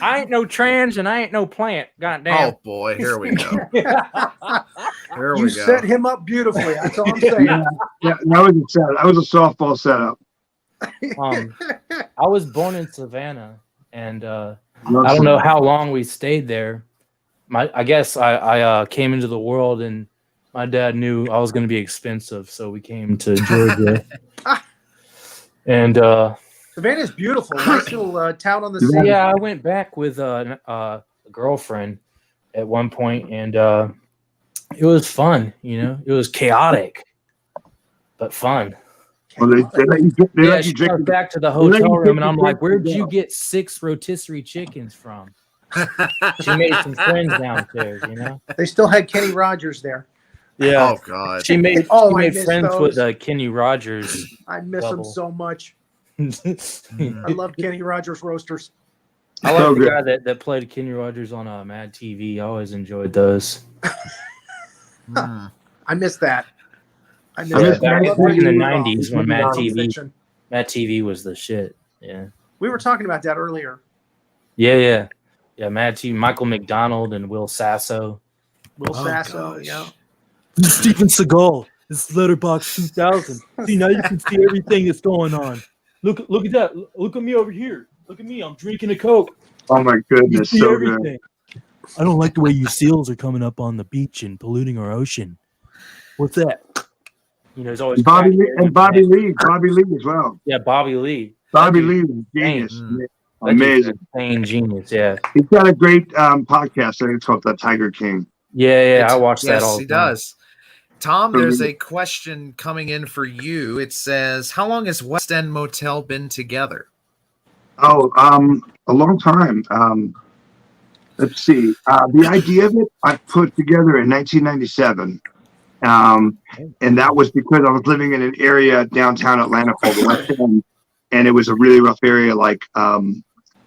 I ain't no trans and I ain't no plant. Goddamn.
Oh boy, here we go.
You set him up beautifully. That's all I'm saying.
Yeah, that was a setup. That was a softball setup.
I was born in Savannah, and I don't know how long we stayed there. I guess I came into the world, and my dad knew I was going to be expensive, so we came to Georgia. And
Savannah's beautiful. Nice little town on the sea.
Yeah, I went back with a girlfriend at one point, and it was fun. You know, it was chaotic, but fun.
Well, they
she got back to the hotel room, and I'm like, "Where'd you get 6 rotisserie chickens from?" She made some friends downstairs. You know,
they still had Kenny Rogers there.
Yeah.
Oh God.
She made friends with Kenny Rogers.
I miss him so much. I love Kenny Rogers roasters.
I like the guy that played Kenny Rogers on Mad TV. I always enjoyed those.
I miss that.
I miss back in the 90s when Mad TV was the shit. Yeah.
We were talking about that earlier.
Yeah. Mad TV, Michael McDonald and Will Sasso.
Yeah.
Steven Seagal. This is Letterboxd 2000. See, now you can see everything that's going on. Look at that. Look at me over here. Look at me. I'm drinking a Coke.
Oh my goodness, so everything.
Good. I don't like the way you seals are coming up on the beach and polluting our ocean. What's that? You know, there's always
Bobby Lee as well.
Yeah, Bobby Lee.
Bobby Lee is genius. Amazing.
Insane genius, yeah.
He's got a great podcast. I think it's called The Tiger King.
Yeah, I watch that all the time.
Yes, he does. Tom, there's a question coming in for you. It says, how long has West End Motel been together?
Oh, a long time. Let's see. The idea of it I put together in 1997. And that was because I was living in an area downtown Atlanta called the West End. And it was a really rough area, like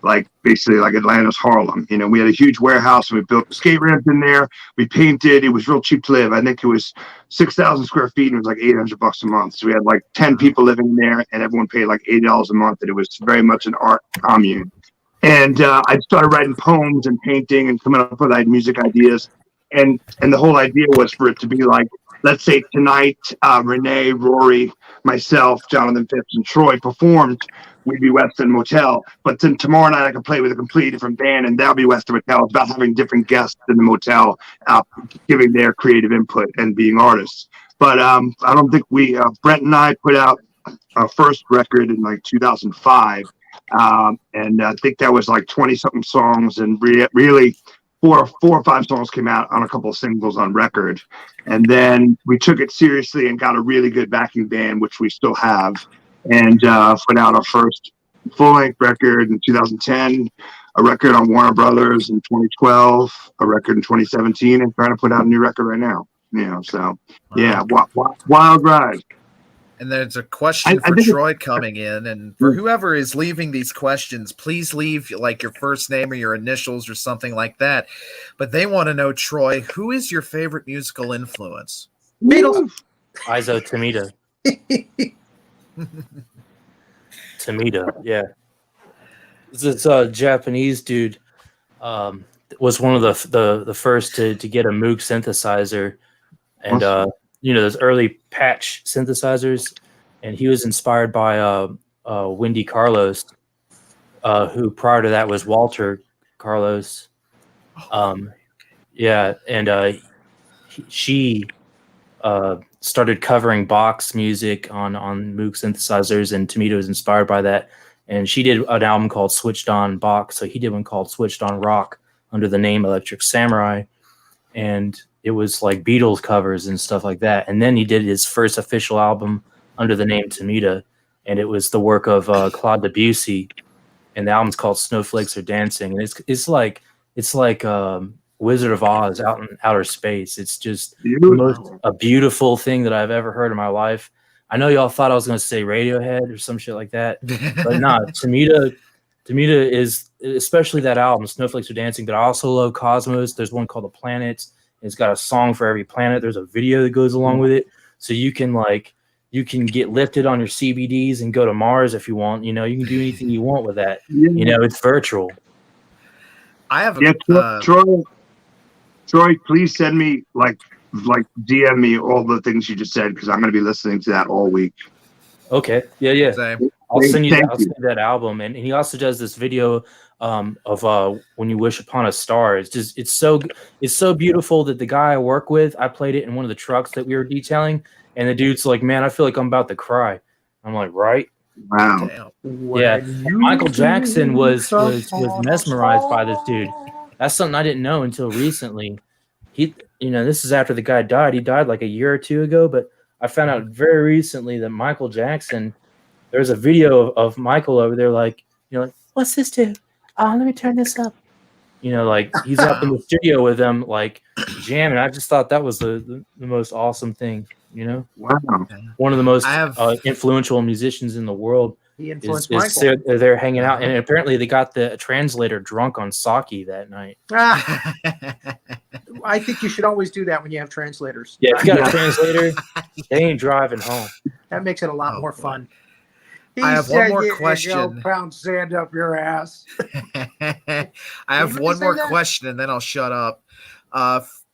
like basically like Atlanta's Harlem. You know, we had a huge warehouse and we built a skate ramp in there. We painted. It was real cheap to live. I think it was 6,000 square feet and it was like $800 a month. So we had like 10 people living in there and everyone paid like $80 a month. And it was very much an art commune. And I started writing poems and painting and coming up with music ideas. And the whole idea was for it to be like, let's say tonight, Renee, Rory, myself, Jonathan Phipps, and Troy performed. We'd be West End Motel. But then tomorrow night I could play with a completely different band, and that'll be West End Motel. It's about having different guests in the motel, giving their creative input and being artists. But I don't think Brent and I put out our first record in like 2005. And I think that was like 20-something songs, and really four or five songs came out on a couple of singles on record. And then we took it seriously and got a really good backing band, which we still have, and put out our first full-length record in 2010, a record on Warner Brothers in 2012, a record in 2017, and trying to put out a new record right now. You know, so yeah, wild ride.
And there's a question for Troy coming in, and for whoever is leaving these questions, please leave like your first name or your initials or something like that. But they want to know, Troy, who is your favorite musical influence?
Beatles.
Izo Tamita. Tamita, yeah. This Japanese dude was one of the first to get a Moog synthesizer, and those early patch synthesizers, and he was inspired by Wendy Carlos, who prior to that was Walter Carlos. She started covering Bach's music on Moog synthesizers, and Tamita was inspired by that. And she did an album called Switched On Bach, so he did one called Switched On Rock under the name Electric Samurai, and it was like Beatles covers and stuff like that. And then he did his first official album under the name Tamita, and it was the work of Claude Debussy, and the album's called Snowflakes Are Dancing. And it's like Wizard of Oz out in outer space. It's just a beautiful thing that I've ever heard in my life. I know y'all thought I was going to say Radiohead or some shit like that, but nah, Tamita is, especially that album, Snowflakes Are Dancing, but I also love Cosmos. There's one called The Planets. It's got a song for every planet. There's a video that goes along with it. So you can get lifted on your CBDs and go to Mars if you want. You know, you can do anything you want with that. You know, it's virtual.
I have
Troy, please send me like DM me all the things you just said, because I'm going to be listening to that all week.
Okay. Yeah.
Same.
I'll send you that album. And he also does this video of When You Wish Upon a Star. It's so beautiful that the guy I work with, I played it in one of the trucks that we were detailing, and the dude's like, man, I feel like I'm about to cry. I'm like, right?
Wow.
Yeah. Michael Jackson was mesmerized by this dude. That's something I didn't know until recently. This is after the guy died. He died like a year or two ago, but I found out very recently that Michael Jackson, there's a video of Michael over there, like, what's this do? Let me turn this up. Like he's up in the studio with them, like jamming. I just thought that was the most awesome thing.
Wow.
One of the most influential musicians in the world.
He influenced Michael.
They're hanging out, and apparently they got the translator drunk on sake that night.
I think you should always do that when you have translators.
Yeah, if you got a translator, they ain't driving home.
That makes it a lot more fun.
I have one more question.
Pound sand up your ass.
I have one more question, and then I'll shut up.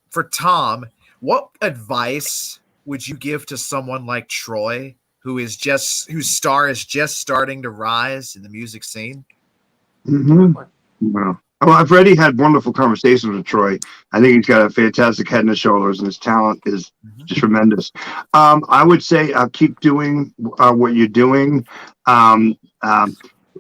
For Tom, what advice would you give to someone like Troy, whose star is just starting to rise in the music scene?
Mm-hmm. Wow. Well, I've already had wonderful conversations with Troy. I think he's got a fantastic head and his shoulders, and his talent is just tremendous. I would say keep doing what you're doing.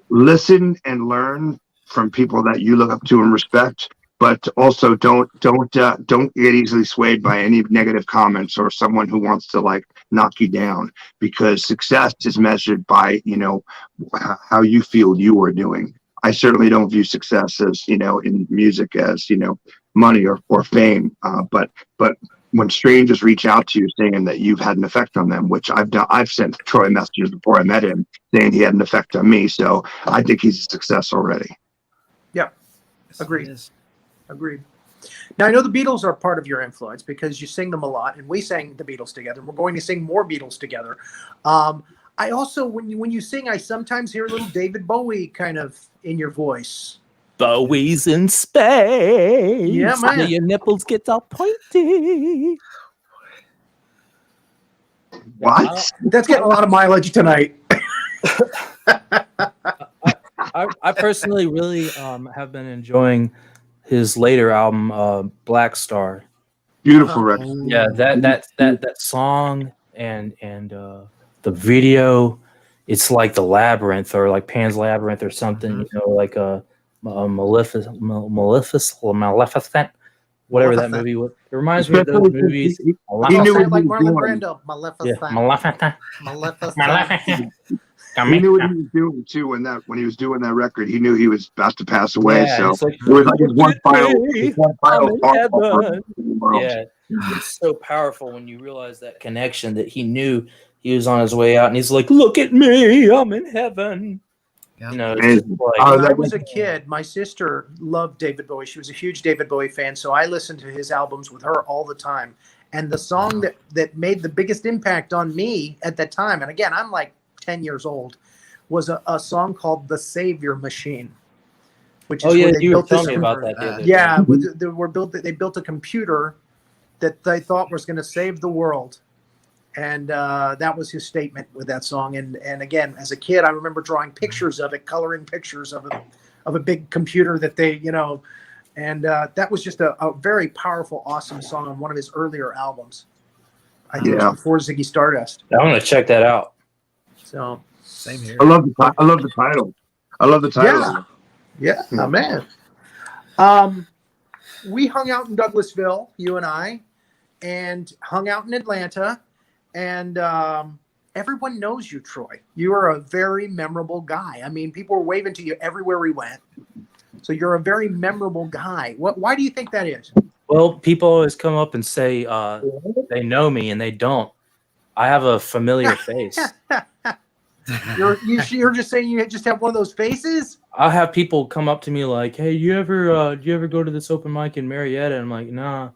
Listen and learn from people that you look up to and respect, but also don't get easily swayed by any negative comments or someone who wants to knock you down, because success is measured by how you feel you are doing. I certainly don't view success as in music as money or fame, but when strangers reach out to you saying that you've had an effect on them, which I've done, I've sent Troy messages before I met him saying he had an effect on me, so I think he's a success already.
Agreed. Agreed. Now, I know the Beatles are part of your influence because you sing them a lot, and we sang the Beatles together. We're going to sing more Beatles together. I also, when you sing, I sometimes hear a little David Bowie kind of in your voice.
Bowie's in space.
Yeah, man.
Your nipples get all pointy.
What?
That's getting a lot of mileage tonight.
I personally really have been enjoying his later album, Black Star.
Beautiful record.
Yeah, that song and the video, it's like the Labyrinth or like Pan's Labyrinth or something. You know, like a Maleficent, whatever that movie was. It reminds me of those movies.
He
He
knew
knew
what
like
he was
Marlon
doing.
Brando.
Yeah,
Maleficent.
Maleficent.
Maleficent.
He knew what he was doing too when he was doing that record. He knew he was about to pass away.
Yeah,
So
it's like,
it was like his one final
I'm in
part
heaven.
in the world.
Yeah, it's so powerful when you realize that connection that he knew he was on his way out, and he's like, "Look at me, I'm in heaven."
Yeah.
You know, it's just
Amazing.
like,
Oh,
When I
that
was a kid, my sister loved David Bowie. She was a huge David Bowie fan, so I listened to his albums with her all the time. And the song that made the biggest impact on me at that time, and again, I'm like 10 years old, was a song called "The Savior Machine," which is
oh yeah,
where they
you were
built this.
telling me about that. The other day.
Yeah, they built a computer that they thought was going to save the world. And that was his statement with that song. And again, as a kid, I remember drawing pictures of it, coloring pictures of a big computer that they, and that was just a very powerful, awesome song on one of his earlier albums. I think it was before Ziggy Stardust.
I'm gonna check that out.
So
Same here.
I love the title. I love the title.
yeah, man. We hung out in Douglasville, you and I, and hung out in Atlanta. And everyone knows you, Troy. You are a very memorable guy. I mean, people were waving to you everywhere we went. So you're a very memorable guy. Why do you think that is?
Well, people always come up and say they know me, and they don't. I have a familiar face.
You're just saying you just have one of those faces?
I have people come up to me like, "Hey, do you ever go to this open mic in Marietta?" And I'm like, "Nah,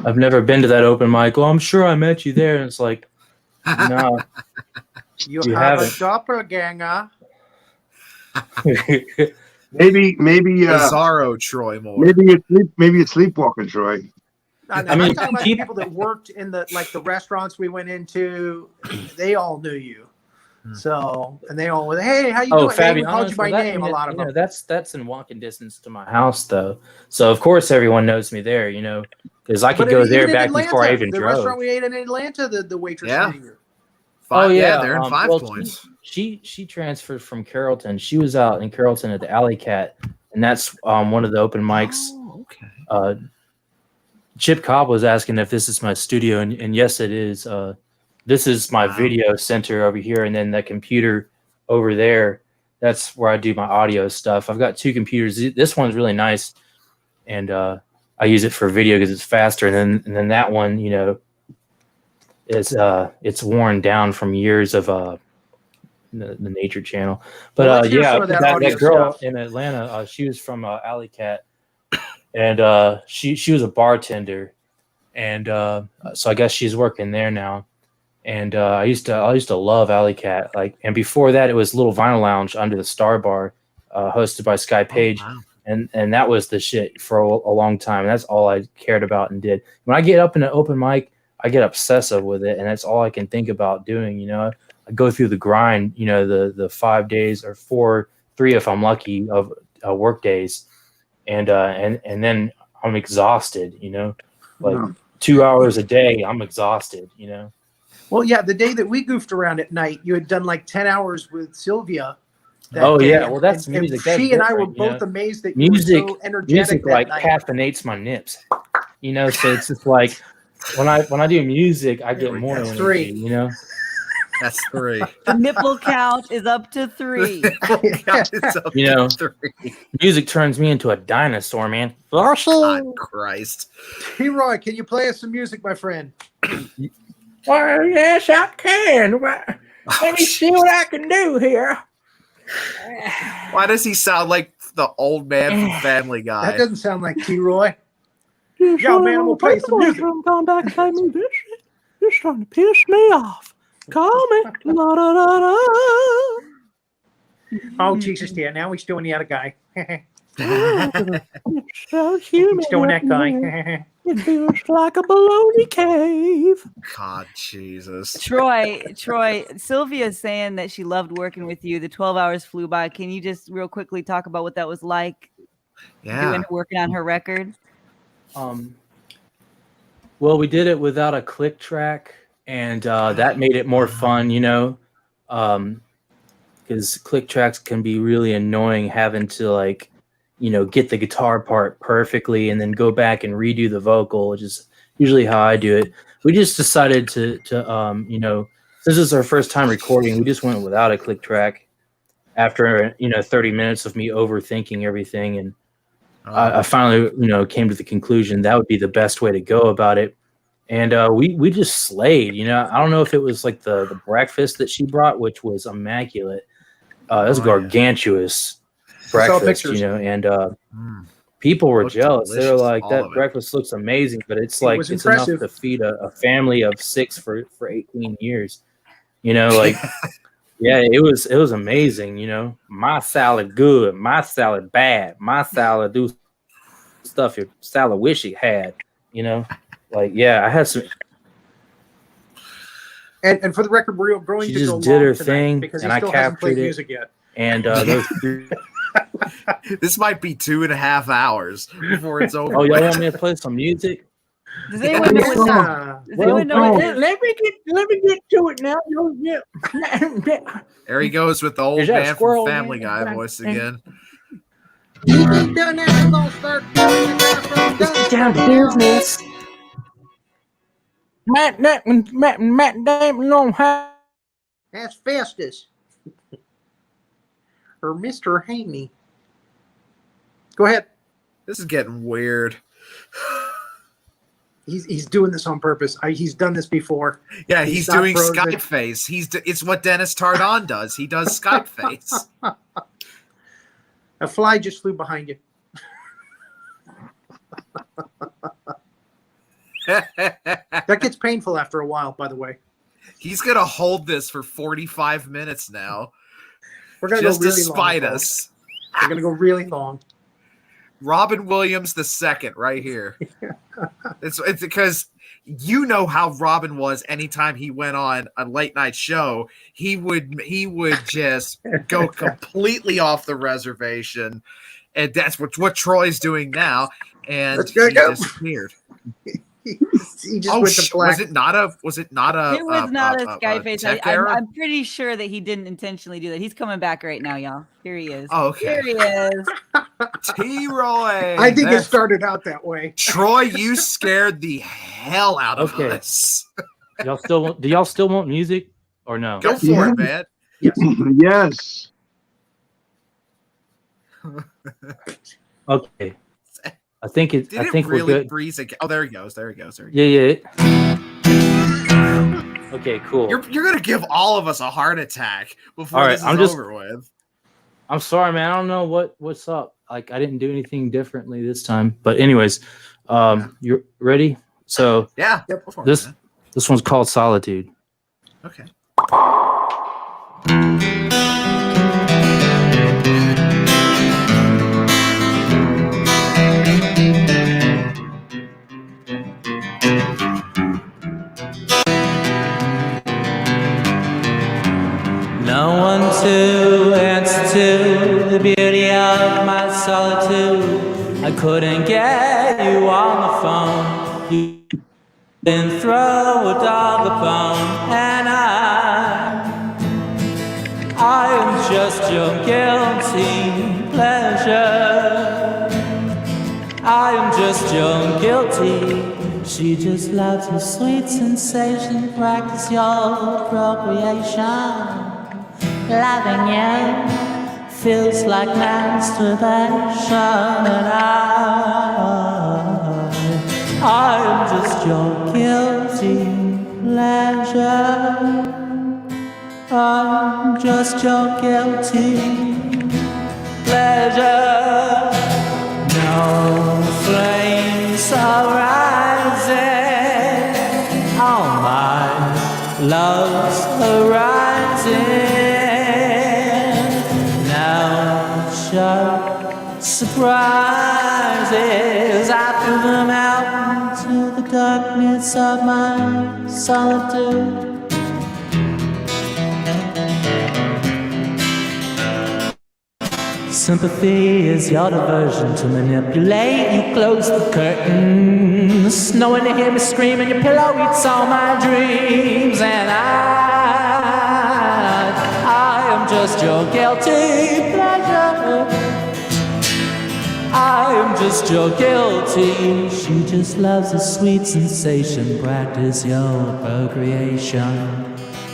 I've never been to that open mic." Well, I'm sure I met you there. And it's like, no,
You
You
have
haven't.
a doppelganger.
Maybe
Bizarro Troy Moore.
maybe it's sleepwalking, Troy.
I'm
mean,
talking about the people that worked in the restaurants we went into. They all knew you. So, and they all were, "Hey, how you doing?" They even called you by name, a lot of them.
That's in walking distance to my house, though. So of course everyone knows me there, because I could
But
go
even
there
in
back before I
Atlanta,
even
the
drove.
restaurant we ate in Atlanta, the waitress
Yeah.
knew you.
They're in 5
well,
Points.
She transferred from Carrollton. She was out in Carrollton at the Alley Cat, and that's one of the open mics.
Oh, okay.
Chip Cobb was asking if this is my studio, and yes, it is. This is my video center over here, and then that computer over there, that's where I do my audio stuff. I've got 2 computers. This one's really nice, and I use it for video because it's faster. And then that one, it's worn down from years of the Nature Channel. But
Well, let's hear some
yeah,
of that
that
audio
girl
stuff.
in Atlanta, she was from Alley Cat, and she was a bartender, and so I guess she's working there now. And I used to love Alley Cat, and before that it was Little Vinyl Lounge under the Star Bar, hosted by Sky Page.
Wow.
And that was the shit for a long time. And that's all I cared about and did. When I get up in an open mic, I get obsessive with it, and that's all I can think about doing. I go through the grind, the 5 days or 3 if I'm lucky of work days, and then I'm exhausted. 2 hours a day, I'm exhausted.
Well, yeah, the day that we goofed around at night, you had done like 10 hours with Sylvia. that
Oh
day,
yeah, well that's
and
music. That's
she and I were
different, you know?
both amazed that you
Music,
were so energetic
music
that
like
night.
caffeinates my nips. So it's just like when I do music, I get more
That's
energy.
3.
That's 3.
The nipple count is up to 3.
Music turns me into a dinosaur, man.
God Christ.
T-Roy, can you play us some music, my friend?
Well, yes, I can. Let me see what I can do here.
Why does he sound like the old man from Family Guy.
That doesn't sound like T-Roy. Yo, man, we'll play some music.
Going back to play me this shit. You're starting to piss me off. Call me. La, da, da, da.
Oh, Jesus, dear. Now he's doing the other guy.
It's so human.
He's doing that guy.
It feels like a baloney cave.
God, Jesus.
Troy, Sylvia's saying that she loved working with you. The 12 hours flew by. Can you just real quickly talk about what that was like?
Yeah.
Working on her record?
Well, we did it without a click track, and that made it more fun, because click tracks can be really annoying having to get the guitar part perfectly and then go back and redo the vocal, which is usually how I do it. We just decided to since it's our first time recording, we just went without a click track after 30 minutes of me overthinking everything, and I finally came to the conclusion that would be the best way to go about it. And we just slayed. I don't know if it was like the breakfast that she brought, which was immaculate. It was gargantuous breakfast, and people were jealous. They were like, that breakfast looks amazing, but it's like it's enough to feed a family of 6 for 18 years. Yeah, it was amazing. My salad good, my salad bad, my salad do stuff your salad wish it had. I had some.
And for the record, we're going
She
to
just
go
did her
long
thing,
because
and
he
I
still hasn't played
captured it.
music yet.
And
This might be 2.5 hours before it's over.
oh, y'all want me to play some music?
Does anyone know what that? Does anyone know what that is?
Let me get to it now.
There he goes with the old
Is that a
man from
squirrel,
Family
man?
Guy voice again.
Down to business. Matt Damon on how.
That's Festus. Or Mr. Haney. Go ahead.
This is getting weird.
He's doing this on purpose. He's done this before.
Yeah, he's
not
doing
frozen.
Skype face. It's what Dennis Tardan does. He does Skype face.
A fly just flew behind you. That gets painful after a while, by the way.
He's gonna hold this for 45 minutes now.
We're gonna
just
go really
to spite
long,
us.
We're gonna go really long.
Robin Williams II, right here. It's because you know how Robin was anytime he went on a late night show. He would just go completely off the reservation, and that's what Troy's doing now. And he disappeared.
He just went to black.
Was it not a?
It was not a Skype face. I'm pretty sure that he didn't intentionally do that. He's coming back right now, y'all. Here he is.
Oh, okay.
Here he is.
T-Roy.
I think it started out that way.
Troy, you scared the hell out of us.
Do y'all still want music or no?
Go for it, man.
Yes.
Okay. I think
we're
really good.
Breeze again. Oh, there he goes.
Yeah. Okay, cool.
You're gonna give all of us a heart attack before this is over with.
I'm sorry, man. I don't know what's up. Like, I didn't do anything differently this time. But anyways, you're ready? So
yeah.
This one's called Solitude.
Okay.
No one to answer to the beauty of my solitude. I couldn't get you on the phone. You didn't throw a dog a bone, and I am just your guilty pleasure. I am just your guilty. She just loves your sweet sensation. Practice your procreation. Loving you feels like masturbation, and I am just your guilty pleasure. I'm just your guilty pleasure. love's horizon. Now sharp surprises, I threw them out into the darkness of my solitude. Sympathy is your diversion to manipulate. You close the curtains, knowing to hear me scream, and your pillow eats all my dreams. And I am just your guilty pleasure. I am just your guilty. She just loves a sweet sensation. Practice your procreation.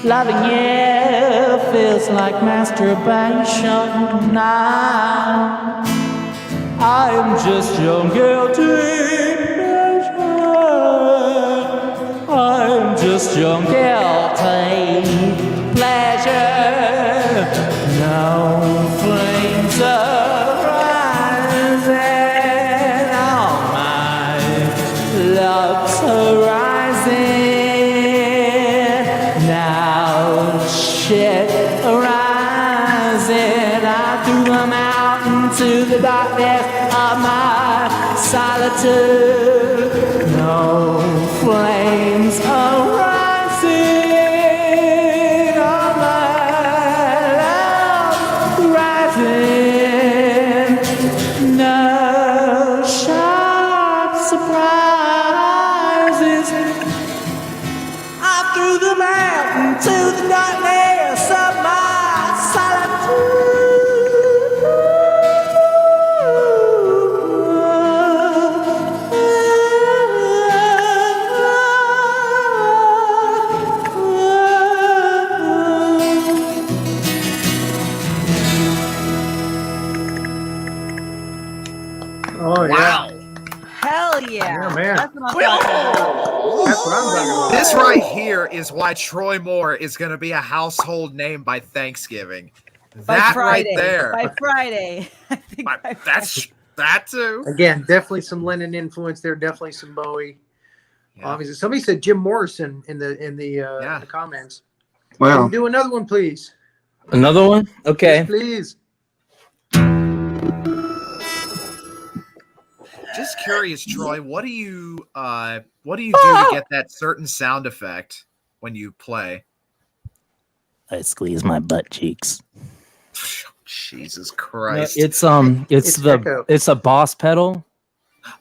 Loving you feels like masturbation now. I am just your guilty pleasure. I am just your guilty pleasure. No flames are rising on my love's horizon. Now shit arising, I threw them out into the darkness of my solitude. No flames arising on my love rising. No sharp surprises, I threw them out into the darkness of my solitude.
Oh yeah.
Hell yeah.
Yeah, man.
That's what I'm talking about.
That's what I'm talking about.
This right here is why Troy Moore is going to be a household name by Thanksgiving.
By
That
Friday.
right there.
By Friday. I think by
That's that too.
Again, definitely some Lennon influence there. Definitely some Bowie.
Yeah.
Obviously, somebody said Jim Morrison in the comments.
Wow.
Do another one, please.
Another one? Okay.
Yes, please.
Just curious, Troy, what do you do to get that certain sound effect when you play?
I squeeze my butt cheeks.
Jesus
No,
Christ.
it's
echo.
it's a Boss pedal.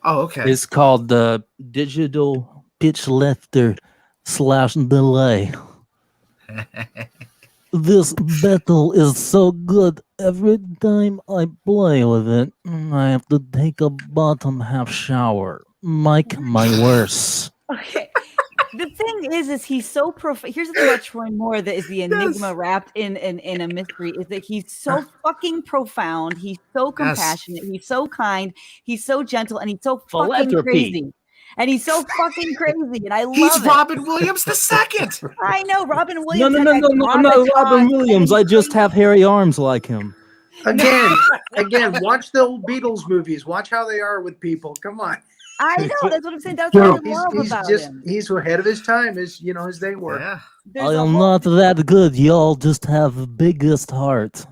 Oh, okay.
It's called the digital pitch lifter / delay. This pedal is so good. Every time I play with it, I have to take a bottom half shower. Mike, my worse.
Okay. The thing is he's so profound. Here's the thing about Troy Moore that is the enigma wrapped in a mystery is that he's so fucking profound. He's so compassionate. He's so kind. He's so gentle, and he's so fucking
Philanthropy.
crazy. And he's so fucking crazy, and I love
He's
it.
Robin Williams II.
I know Robin
No,
Williams.
no,
had
no,
that
no, no. I'm not Robin
gravitas,
Williams.
and
I just have hairy arms like him.
Again, watch the old Beatles movies. Watch how they are with people. Come on.
I know that's what I'm saying. That's what I love about him.
He's ahead of his time as they were.
Yeah.
There's
I
a
am
whole-
not that good. Y'all just have the biggest heart.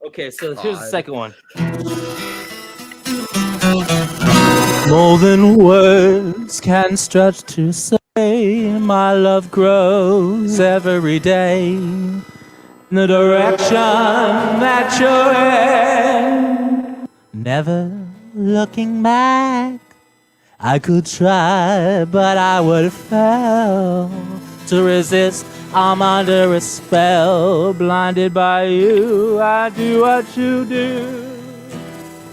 Okay, so here's the second one. More than words can stretch to say, my love grows every day in the direction that you're in. Never looking back, I could try, but I would fail to resist. I'm under a spell, blinded by you. I do what you do,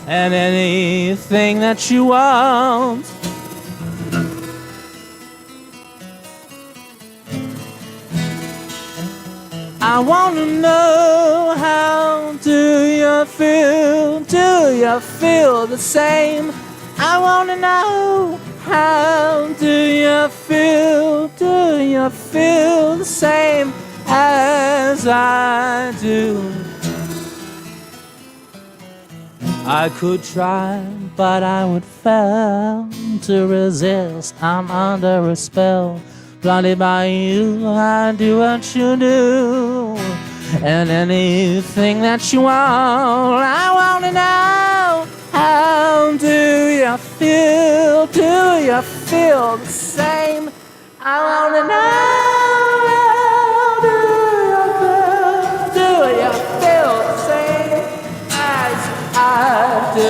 and anything that you want. I wanna know, how do you feel? Do you feel the same? I wanna know, how do you feel? Do you feel the same as I do? I could try, but I would fail to resist. I'm under a spell,
blinded by you. I do what you do, and anything that you want. I want to know, how do you feel? Do you feel the same? I want to know, do you feel the same as I do?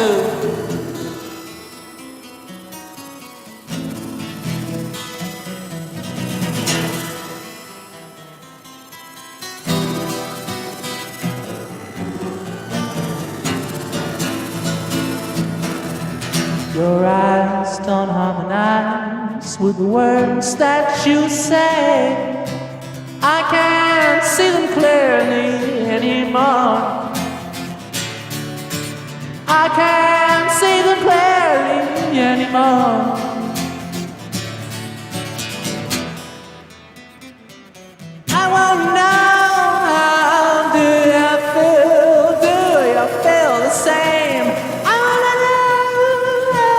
Your eyes don't harmonize with the words that you say. I can't see them clearly anymore. I can't see them clearly anymore. I want to know, how do you feel? Do you feel the same? I want to know, how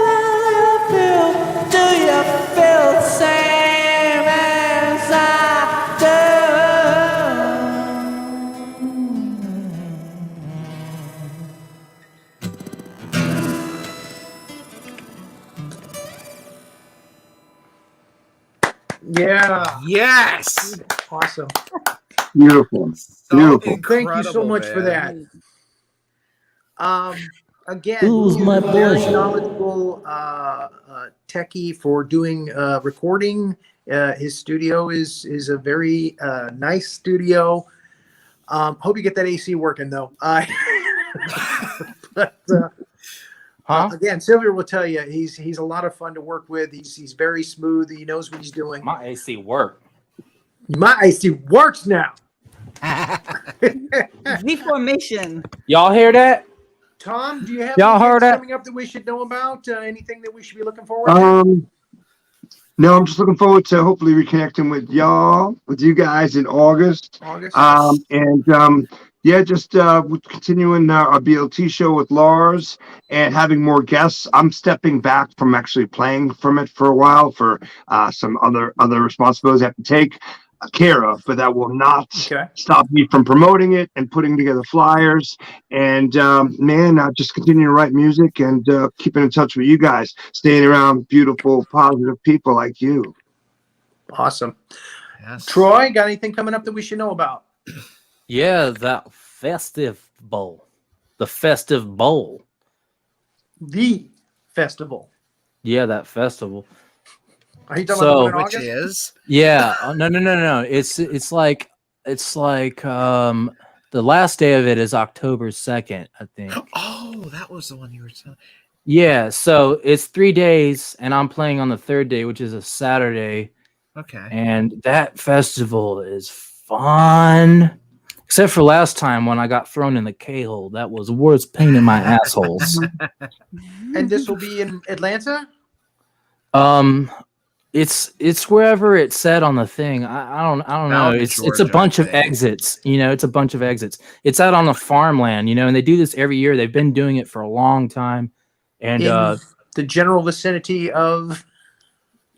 do you feel? Do you feel the same as I do?
Yeah.
Yes.
Awesome.
Beautiful.
So
Beautiful.
Thank you so
incredible,
much for
man.
that. Again,
Who's
he's
my
a very
pleasure?
knowledgeable techie for doing recording. His studio is a very nice studio. Hope you get that AC working though. But again, Sylvia will tell you he's a lot of fun to work with. He's very smooth. He knows what he's doing.
My AC worked.
My AC works now.
V formation.
Y'all hear that?
Tom, do you have
Y'all
any
heard
gigs
that?
coming up that we should know about? Anything that we should be looking forward to?
No, I'm just looking forward to hopefully reconnecting with y'all, with you guys in August.
August.
Yeah, just continuing our BLT show with Lars and having more guests. I'm stepping back from actually playing from it for a while for some other responsibilities I have to take care of, but that will not stop me from promoting it and putting together flyers and just continuing to write music and keeping in touch with you guys, staying around beautiful, positive people like you.
Awesome.
Yes.
Troy, got anything coming up that we should know about?
Yeah, that festive bowl. The festive bowl.
The festival.
Yeah, that festival.
Are you talking about the one in
Which
August?
is
Yeah. No. It's like the last day of it is October 2nd, I think.
oh, that was the one you were telling.
Yeah, so it's 3 days, and I'm playing on the third day, which is a Saturday.
Okay.
And that festival is fun. Except for last time when I got thrown in the K-hole. That was the worst pain in my assholes.
And this will be in Atlanta?
It's wherever it said on the thing. I don't know.
Down in
It's a
Georgia,
bunch
I
of
think.
exits. It's a bunch of exits. It's out on the farmland, and they do this every year. They've been doing it for a long time. And
In the general vicinity of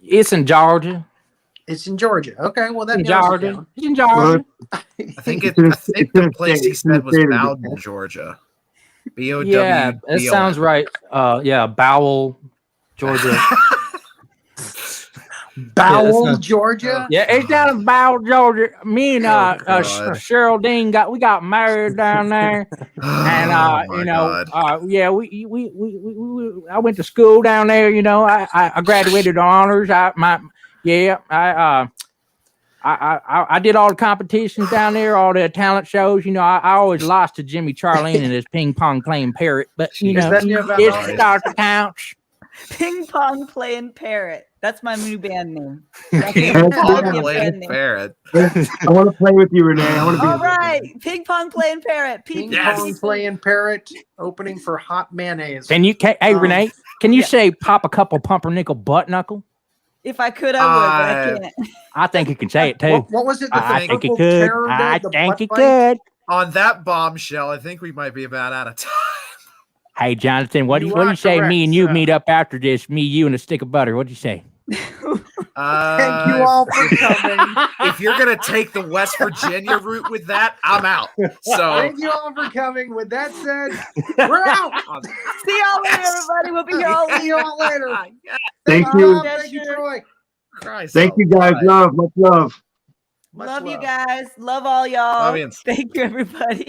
it's in Georgia.
it's in Georgia. Okay, well that
It's in
narrows it
Georgia.
down.
It's in Georgia.
I think
It's in
the
a
place he
state. It's in a
said was
state of
Bowden,
Georgia.
Georgia. BOW.
Yeah, it sounds right. Yeah, Bowel, Georgia.
Bowel,
Yeah,
Georgia?
Yeah, it's down in Bowel, Georgia. Me and
God.
Cheryl Dean got married down there, and
Oh my God.
yeah, we I went to school down there. I graduated honors. I did all the competitions down there, all the talent shows. I always lost to Jimmy Charlene and his ping pong playing parrot, but
Is that near
it
Valhalla?
starts counts.
Ping pong playing parrot. That's my new band name.
Ping
That'd
pong
be a
playing
band name.
parrot.
I want to play with you, Renee. I want to be.
All right, ping pong playing parrot.
Ping
Yes.
pong playing parrot opening for hot mayonnaise.
Hey Renee, can you
yeah.
say pop a couple pumpernickel butt knuckle?
If I could, I would, but I can't.
I think you can say it too.
What was it? That
I
the
think you
purple
could.
terror
I
did? The
think
butt
you
bite?
could.
On that bombshell, I think we might be about out of time.
Hey Jonathan, what do
You
you
are
say? Me
correct,
and you
sir.
meet up after this. Me, you, and a stick of butter. What'd you say?
Thank you all for coming.
If you're gonna take the West Virginia route with that, I'm out. So
Thank you all for coming. With that said, we're out.
See y'all later, everybody. We'll be here all
See
week.
you all later.
Thank
you.
you.
Tom. Thank you, Troy.
Christ
Thank you guys.
alive.
Love, much love.
Much
Love you
love.
guve. Love all y'all.
Love you.
Thank you, everybody.